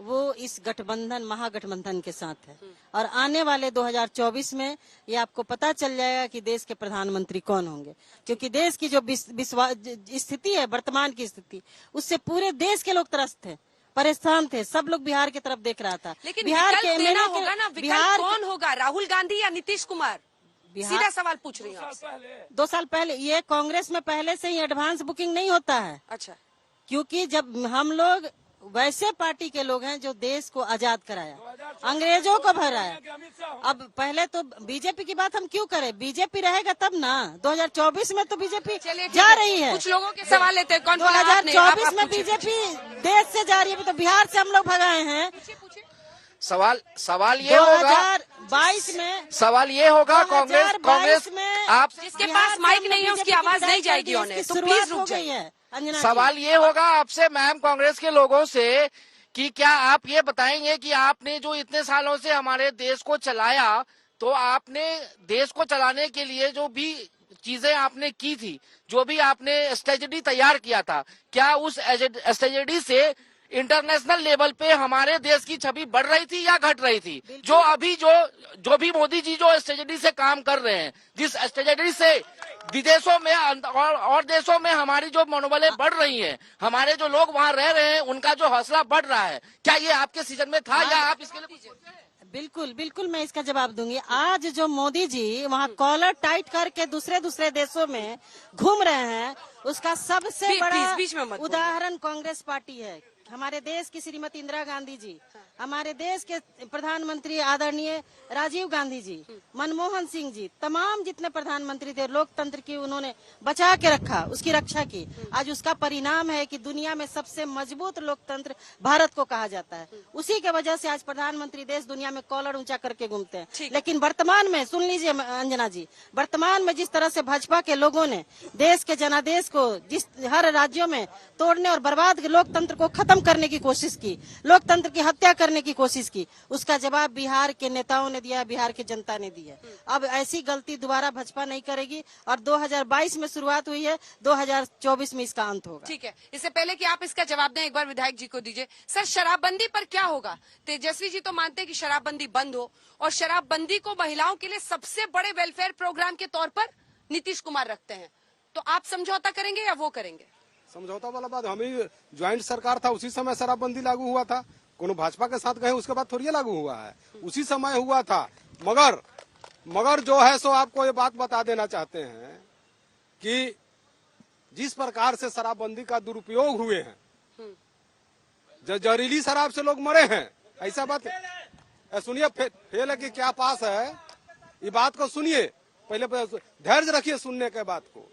वो इस गठबंधन, महागठबंधन के साथ है। और आने वाले 2024 में ये आपको पता चल जाएगा कि देश के प्रधानमंत्री कौन होंगे, क्योंकि देश की जो स्थिति है, वर्तमान की स्थिति, उससे पूरे देश के लोग त्रस्त थे, परेशान थे, सब लोग बिहार की तरफ देख रहा था। लेकिन बिहार के देना होगा ना, बिहार कौन होगा, राहुल गांधी या नीतीश कुमार? सीधा सवाल पूछ रही हूँ। 2 साल पहले ये कांग्रेस में पहले से ही एडवांस बुकिंग नहीं होता है। अच्छा, क्योंकि जब हम लोग वैसे पार्टी के लोग हैं जो देश को आजाद कराया, अंग्रेजों को भराया। अब पहले तो बीजेपी की बात हम क्यों करें, बीजेपी रहेगा तब ना। 2024 में तो बीजेपी जा रही है। कुछ लोगों के सवाल लेते हैं। 2024 में बीजेपी देश से जा रही है, तो बिहार से हम लोग भगाए हैं। सवाल ये होगा 2022 में, सवाल ये होगा कांग्रेस में आप जिसके पास माइक नहीं है उसकी आवाज नहीं जाएगी होने, तो प्लीज रुक जाइए। सवाल ये होगा आपसे मैम, कांग्रेस के लोगों से, कि क्या आप ये बताएंगे कि आपने जो इतने सालों से हमारे देश को चलाया, तो आपने देश को चलाने के लिए जो भी चीजें आपने की थी, जो भी आपने स्ट्रेटेजी तैयार किया था, क्या उस स्ट्रेटेजी से इंटरनेशनल लेवल पे हमारे देश की छवि बढ़ रही थी या घट रही थी? जो अभी जो भी मोदी जी जो स्ट्रेटेजी से काम कर रहे हैं, जिस स्ट्रेटेजी से विदेशों में और देशों में हमारी जो मनोबलें बढ़ रही हैं, हमारे जो लोग वहाँ रह रहे हैं उनका जो हौसला बढ़ रहा है, क्या ये आपके सीजन में था या आप इसके लिए? बिल्कुल बिल्कुल, मैं इसका जवाब दूंगी। आज जो मोदी जी वहाँ कॉलर टाइट करके दूसरे देशों में घूम रहे हैं, उसका सबसे बड़ा उदाहरण कांग्रेस पार्टी है। हमारे देश की श्रीमती इंदिरा गांधी जी, हमारे देश के प्रधानमंत्री आदरणीय राजीव गांधी जी, मनमोहन सिंह जी, तमाम जितने प्रधानमंत्री थे, लोकतंत्र की उन्होंने बचा के रखा, उसकी रक्षा की। आज उसका परिणाम है कि दुनिया में सबसे मजबूत लोकतंत्र भारत को कहा जाता है। उसी के वजह से आज प्रधानमंत्री देश दुनिया में कॉलर ऊंचा करके घूमते हैं। लेकिन वर्तमान में सुन लीजिए अंजना जी, वर्तमान में जिस तरह से भाजपा के लोगों ने देश के जनादेश को जिस हर राज्यों में तोड़ने और बर्बाद लोकतंत्र को खत्म करने की कोशिश की, लोकतंत्र की हत्या करने की कोशिश की, उसका जवाब बिहार के नेताओं ने दिया, बिहार की जनता ने दिया। अब ऐसी गलती दोबारा भाजपा नहीं करेगी और 2022 में शुरुआत हुई है, 2024 में इसका अंत होगा। ठीक है, इससे पहले कि आप इसका जवाब दें, एक बार विधायक जी को दीजिए। सर, शराबबंदी पर क्या होगा? तेजस्वी जी तो मानते हैं कि शराबबंदी बंद हो, और शराबबंदी को महिलाओं के लिए सबसे बड़े वेलफेयर प्रोग्राम के तौर पर नीतीश कुमार रखते हैं, तो आप समझौता करेंगे या वो करेंगे? समझौता वाला बात, हमें ज्वाइंट सरकार था, उसी समय शराबबंदी लागू हुआ था। कोनो भाजपा के साथ गए उसके बाद थोड़ी लागू हुआ है, उसी समय हुआ था। मगर जो है सो आपको ये बात बता देना चाहते हैं कि जिस प्रकार से शराबबंदी का दुरुपयोग हुए हैं, जहरीली शराब से लोग मरे हैं, ऐसा बात सुनिए। फेल है कि क्या पास है, ये बात को सुनिए, पहले धैर्य रखिए सुनने के बात को।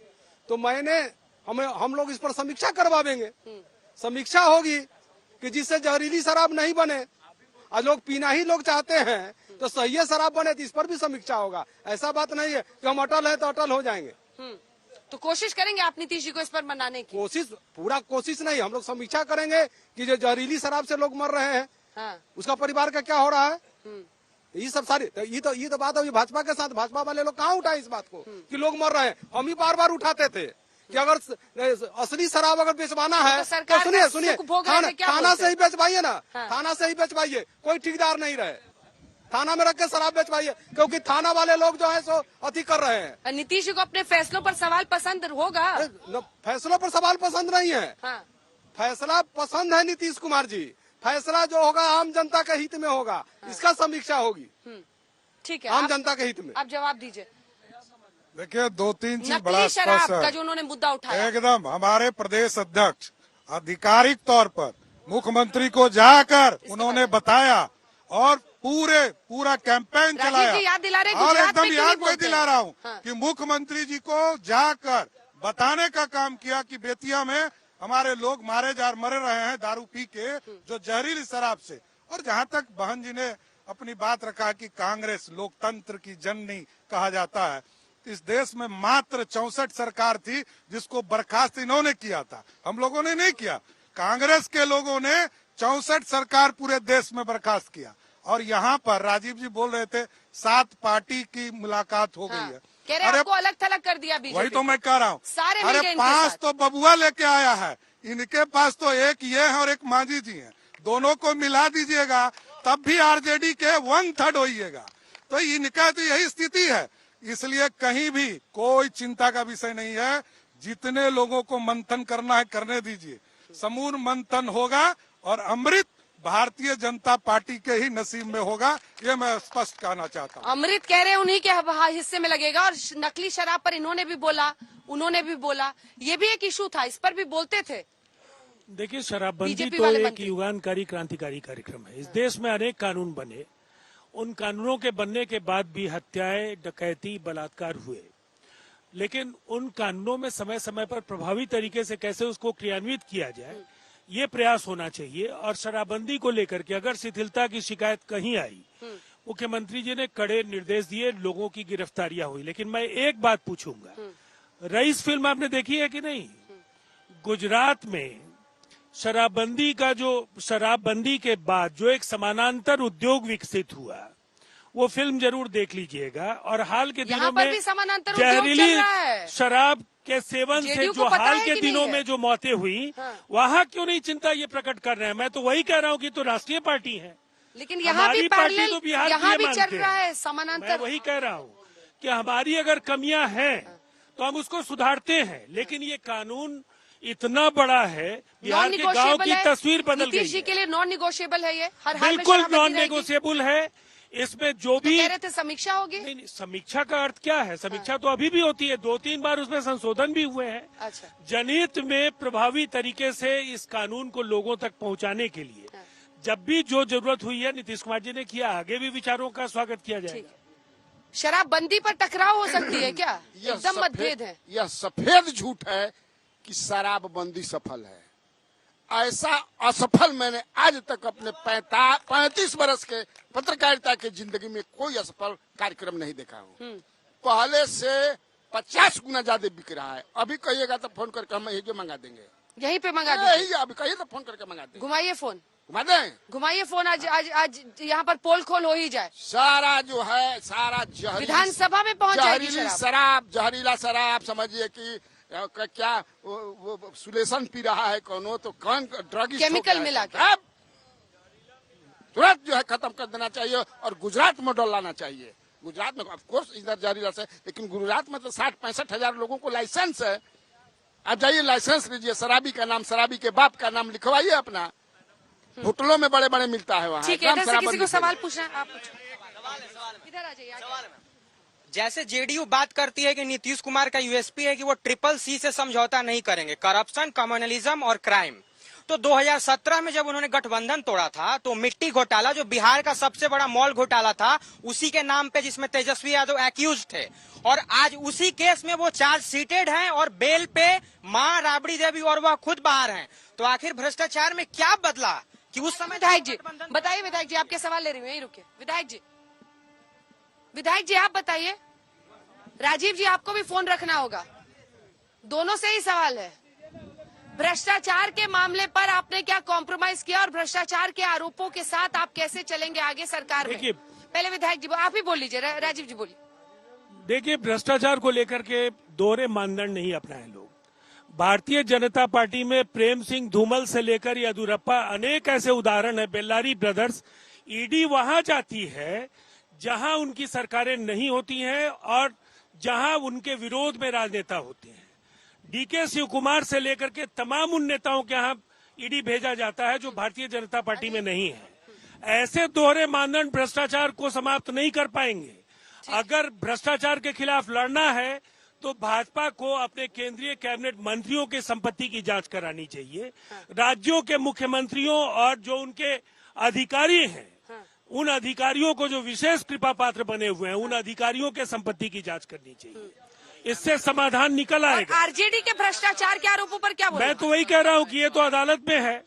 तो मैंने हम लोग इस पर समीक्षा करवाएंगे। समीक्षा होगी कि जिससे जहरीली शराब नहीं बने, और लोग पीना ही लोग चाहते हैं तो सही शराब बने, तो इस पर भी समीक्षा होगा। ऐसा बात नहीं है कि हम अटल है तो अटल हो जाएंगे। तो कोशिश करेंगे आप नीतीश जी को इस पर मनाने की? पूरा कोशिश नहीं, हम लोग समीक्षा करेंगे कि जो जहरीली शराब से लोग मर रहे हैं, हाँ। उसका परिवार का क्या हो रहा है। ये सब सारी ये तो बात अभी भाजपा के साथ, भाजपा वाले लोग कहाँ उठाए इस बात को कि लोग मर रहे हैं। हम ही बार बार उठाते थे कि अगर असली शराब अगर बेचवाना है तो सुनिए थाना से ही बेचवाइए ना, थाना से ही बेचवाइए, कोई ठेकेदार नहीं रहे, थाना में रख के शराब बेचवाइए, क्योंकि थाना वाले लोग जो है सो अति कर रहे हैं। नीतीश जी को अपने फैसलों पर सवाल पसंद होगा? फैसलों पर सवाल पसंद नहीं है, फैसला पसंद है नीतीश कुमार जी। फैसला जो होगा आम जनता के हित में होगा, इसका समीक्षा होगी। ठीक है, आम जनता के हित में। आप जवाब दीजिए। देखिए, 2-3 चीज बड़ा स्पष्ट है जो उन्होंने मुद्दा उठाया। एकदम हमारे प्रदेश अध्यक्ष आधिकारिक तौर पर मुख्यमंत्री को जाकर उन्होंने बताया और पूरा कैंपेन चलाया। याद दिला रहे और एकदम याद मैं दिला रहा हूँ कि मुख्यमंत्री जी को जाकर बताने का काम किया कि बेतिया में हमारे लोग मर रहे हैं दारू पी के, जो जहरीली शराब से। और जहाँ तक बहन जी ने अपनी बात रखा कि कांग्रेस लोकतंत्र की जननी कहा जाता है, इस देश में मात्र 64 सरकार थी जिसको बर्खास्त इन्होंने किया था, हम लोगों ने नहीं किया। कांग्रेस के लोगों ने 64 सरकार पूरे देश में बर्खास्त किया। और यहाँ पर राजीव जी बोल रहे थे 7 पार्टी की मुलाकात हो गई है। कह रहे आपको अलग थलग कर दिया बीजेपी। वही तो मैं कह रहा हूँ। अरे 5 तो बबुआ लेके आया है, इनके पास तो एक ये है और एक मांझी जी है, दोनों को मिला दीजिएगा तब भी आरजेडी के 1/3 होइएगा। तो इनका तो यही स्थिति है। इसलिए कहीं भी कोई चिंता का विषय नहीं है। जितने लोगों को मंथन करना है करने दीजिए, समूह मंथन होगा और अमृत भारतीय जनता पार्टी के ही नसीब में होगा, ये मैं स्पष्ट कहना चाहता हूँ। अमृत कह रहे हैं उन्हीं के हिस्से में लगेगा। और नकली शराब पर इन्होंने भी बोला, उन्होंने भी बोला, ये भी एक इशू था, इस पर भी बोलते थे। देखिए, शराबबंदी तो एक युगानकारी क्रांतिकारी कार्यक्रम है। इस देश में अनेक कानून बने, उन कानूनों के बनने के बाद भी हत्याएं, डकैती, बलात्कार हुए, लेकिन उन कानूनों में समय समय पर प्रभावी तरीके से कैसे उसको क्रियान्वित किया जाए, ये प्रयास होना चाहिए। और शराबबंदी को लेकर के अगर शिथिलता की शिकायत कहीं आई, मुख्यमंत्री जी ने कड़े निर्देश दिए, लोगों की गिरफ्तारियां हुई। लेकिन मैं एक बात पूछूंगा, रईस फिल्म आपने देखी है कि नहीं? गुजरात में शराबबंदी के बाद जो एक समानांतर उद्योग विकसित हुआ, वो फिल्म जरूर देख लीजिएगा। और हाल के दिनों में जहरीली शराब के सेवन से जो हाल के दिनों में जो मौतें हुई, वहाँ क्यों नहीं चिंता ये प्रकट कर रहे हैं? मैं तो वही कह रहा हूँ कि तो राष्ट्रीय पार्टी है, लेकिन यहाँ भी पार्टी तो बिहार यहाँ भी चल रहा है समानांतर। मैं वही कह रहा हूँ कि हमारी अगर कमियां हैं तो हम उसको सुधारते हैं, लेकिन ये कानून इतना बड़ा है, बिहार के गांव की तस्वीर बदल गई। नीतीश जी के लिए नॉन निगोशिएबल है ये, हर हाल में बिल्कुल नॉन निगोशिएबल है। इसमें जो भी कह रहे थे समीक्षा होगी। नहीं, समीक्षा का अर्थ क्या है? समीक्षा तो अभी भी होती है, 2-3 बार उसमें संशोधन भी हुए हैं। अच्छा। जनहित में प्रभावी तरीके से इस कानून को लोगों तक पहुंचाने के लिए जब भी जो जरूरत हुई है, नीतीश कुमार जी ने किया, आगे भी विचारों का स्वागत किया जाएगा। शराबबंदी पर टकराव हो सकती है क्या? एकदम मतभेद है। यह सफेद झूठ है कि शराबबंदी सफल है। ऐसा असफल मैंने आज तक अपने 35 बरस के पत्रकारिता की जिंदगी में कोई असफल कार्यक्रम नहीं देखा हूँ। पहले से 50 गुना ज्यादा बिक रहा है। अभी कहिएगा तो फोन करके हम यही मंगा देंगे, यहीं पे मंगा देंगे। अभी कहिए तो फोन करके मंगा देंगे। घुमाइए फोन, घुमा दें, घुमाइए फोन। आज यहाँ पर पोल खोल हो ही जाए। सारा जो है सारा विधानसभा में पहुंच जाएगी जहरीला शराब समझिए कि क्या वो सुलेशन पी रहा है कोनो, तो कौन ड्रग केमिकल मिला के तुरंत जो है खत्म कर देना चाहिए और गुजरात में डलाना चाहिए। गुजरात में ऑफकोर्स इधर जहरीला से, लेकिन गुजरात में तो 60-65 हजार लोगों को लाइसेंस है। आप जाइए लाइसेंस लीजिए, शराबी का नाम, शराबी के बाप का नाम लिखवाइए अपना। होटलों में बड़े बड़े मिलता है वहाँ। ठीक है, इधर से किसी को सवाल पूछना है आप पूछो। इधर आ जाइए। जैसे जेडीयू बात करती है कि नीतीश कुमार का यूएसपी है कि वो CCC से समझौता नहीं करेंगे, करप्शन, कम्युनलिज्म और क्राइम, तो 2017 में जब उन्होंने गठबंधन तोड़ा था तो मिट्टी घोटाला, जो बिहार का सबसे बड़ा मॉल घोटाला था, उसी के नाम पे, जिसमें तेजस्वी यादव एक्यूज थे, और आज उसी केस में वो चार्ज सीटेड हैं और बेल पे मां राबड़ी देवी और वह खुद बाहर हैं। तो आखिर भ्रष्टाचार में क्या बदला कि उस समय? विधायक जी बताइए, विधायक जी आपके सवाल ले रही हूँ, यही रुकिए। विधायक जी आप बताइए। राजीव जी आपको भी फोन रखना होगा, दोनों से ही सवाल है। भ्रष्टाचार के मामले पर आपने क्या कॉम्प्रोमाइज किया और भ्रष्टाचार के आरोपों के साथ आप कैसे चलेंगे आगे सरकार में? पहले विधायक जी आप ही बोल लीजिए, राजीव जी बोलिए। देखिए, भ्रष्टाचार को लेकर के दोहरे मानदंड नहीं अपनाए लोग। भारतीय जनता पार्टी में प्रेम सिंह धूमल से लेकर येदियुरप्पा, अनेक ऐसे उदाहरण है। बेल्लारी ब्रदर्स, ईडी वहां जाती है जहां उनकी सरकारें नहीं होती हैं और जहां उनके विरोध में राजनेता होते हैं। डीके शिव कुमार से लेकर के तमाम उन नेताओं के यहाँ ईडी भेजा जाता है जो भारतीय जनता पार्टी में नहीं है। ऐसे दोहरे मानदंड भ्रष्टाचार को समाप्त नहीं कर पाएंगे। अगर भ्रष्टाचार के खिलाफ लड़ना है तो भाजपा को अपने केंद्रीय कैबिनेट मंत्रियों की संपत्ति की जांच करानी चाहिए। राज्यों के मुख्यमंत्रियों और जो उनके अधिकारी हैं, उन अधिकारियों को जो विशेष कृपा पात्र बने हुए हैं, उन अधिकारियों के संपत्ति की जांच करनी चाहिए। इससे समाधान निकल आएगा। आरजेडी के भ्रष्टाचार के आरोपों पर क्या बोलें? मैं तो वही कह रहा हूँ कि ये तो अदालत में है।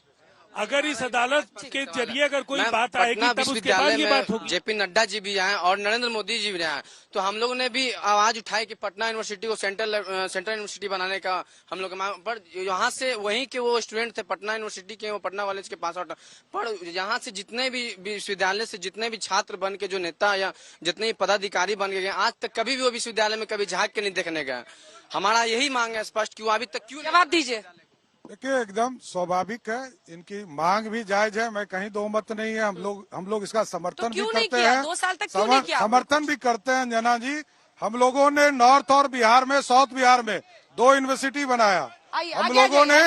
अगर इस अदालत के जरिए अगर कोई बात आएगी तब उसके बाद ये बात होगी। जेपी नड्डा जी भी आए और नरेंद्र मोदी जी भी आए, तो हम लोगों ने भी आवाज उठाई कि पटना यूनिवर्सिटी को सेंट्रल यूनिवर्सिटी बनाने का हम लोग मांग। पर यहाँ से वहीं के वो स्टूडेंट थे, पटना यूनिवर्सिटी के, वो पटना कॉलेज के पास आउट, पर यहाँ से जितने भी विश्वविद्यालय से जितने भी छात्र बन के जो नेता या जितने भी पदाधिकारी बन गए, आज तक कभी भी वो विश्वविद्यालय में कभी झांक के नहीं देखने गए। हमारा यही मांग है स्पष्ट, क्यों अभी तक क्यों? जवाब दीजिए। देखिए, एकदम स्वाभाविक है, इनकी मांग भी जायज है, मैं कहीं दो मत नहीं है। हम लोग इसका समर्थन भी करते हैं, 2 साल तक क्यों नहीं किया? समर्थन भी करते हैं अंजना जी। हम लोगों ने नॉर्थ और बिहार में, साउथ बिहार में 2 यूनिवर्सिटी बनाया। हम लोगों ने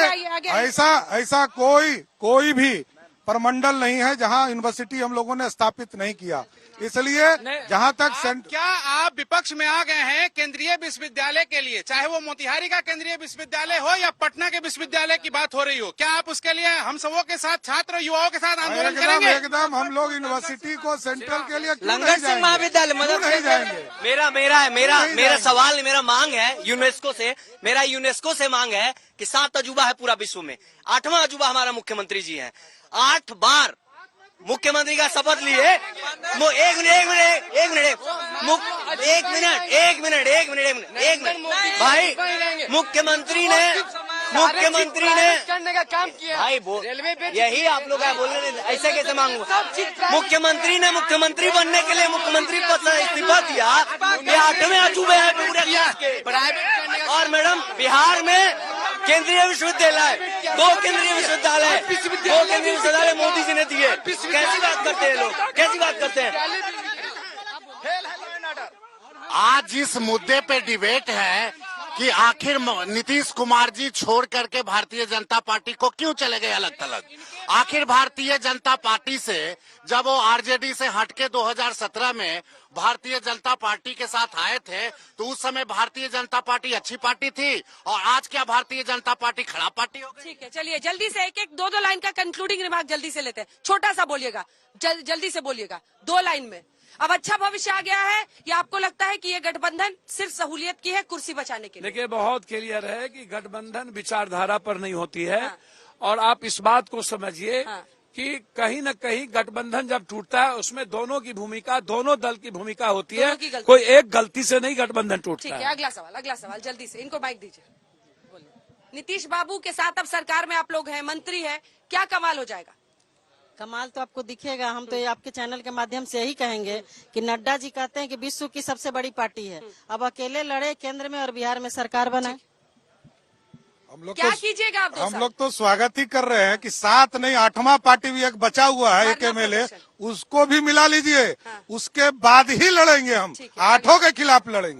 ऐसा कोई भी प्रमंडल नहीं है जहां यूनिवर्सिटी हम लोगों ने स्थापित नहीं किया। इसलिए जहां तक क्या आप विपक्ष में आ गए हैं केंद्रीय विश्वविद्यालय के लिए, चाहे वो मोतिहारी का केंद्रीय विश्वविद्यालय हो या पटना के विश्वविद्यालय की बात हो रही हो, क्या आप उसके लिए हम सबों के साथ, छात्र युवाओं के साथ आंदोलन करेंगे? एकदम हम लोग यूनिवर्सिटी को सेंट्रल के लिए लंगर सिंह महाविद्यालय मदद नहीं जाएंगे। मेरा सवाल, मेरा मांग है यूनेस्को से मांग है कि 7 अजूबा है पूरा विश्व में, 8वां अजूबा हमारा मुख्यमंत्री जी है। 8 बार मुख्यमंत्री का शपथ लिए। एक मिनट भाई, मुख्यमंत्री ने करने का काम किया भाई, यही आप लोग बोलने, ऐसे कैसे मांगू? मुख्यमंत्री ने मुख्यमंत्री बनने के लिए मुख्यमंत्री पद से इस्तीफा दिया। ये 8वें अजूबे हैं पूरे देश के। और मैडम, बिहार में केंद्रीय विश्वविद्यालय, 2 केंद्रीय विश्वविद्यालय मोदी जी ने दिए। कैसी बात करते हैं लोग, कैसी बात करते हैं? आज इस मुद्दे पे डिबेट है कि आखिर नीतीश कुमार जी छोड़ करके भारतीय जनता पार्टी को क्यों चले गए अलग थलग। आखिर भारतीय जनता पार्टी से जब वो आरजेडी से हटके 2017 में भारतीय जनता पार्टी के साथ आए थे तो उस समय भारतीय जनता पार्टी अच्छी पार्टी थी और आज क्या भारतीय जनता पार्टी खराब पार्टी हो गई? ठीक है, चलिए जल्दी से एक 2 लाइन का कंक्लूडिंग रिमार्क जल्दी से लेते हैं। छोटा सा बोलिएगा, जल्दी से बोलिएगा, 2 लाइन में। अब अच्छा भविष्य आ गया है या आपको लगता है कि ये गठबंधन सिर्फ सहूलियत की है, कुर्सी बचाने के लिए? देखिए, बहुत क्लियर है कि गठबंधन विचारधारा पर नहीं होती है। और आप इस बात को समझिए कि कहीं न कहीं गठबंधन जब टूटता है उसमें दोनों की भूमिका, दोनों दल की भूमिका होती है। कोई एक गलती से नहीं गठबंधन टूटता है। ठीक है, अगला सवाल जल्दी से, इनको माइक दीजिए। नीतीश बाबू के साथ अब सरकार में आप लोग हैं, मंत्री हैं, क्या कमाल हो जाएगा? कमाल तो आपको दिखेगा। हम तो आपके चैनल के माध्यम से यही कहेंगे कि नड्डा जी कहते हैं कि विश्व की सबसे बड़ी पार्टी है, अब अकेले लड़े, केंद्र में और बिहार में सरकार बनाए। क्या कीजिएगा आप? हम लोग तो स्वागत ही कर रहे हैं कि 7 नहीं 8वां पार्टी भी एक बचा हुआ है, एक MLA, उसको भी मिला लीजिए। उसके बाद ही लड़ेंगे हम, 8 के खिलाफ लड़ेंगे।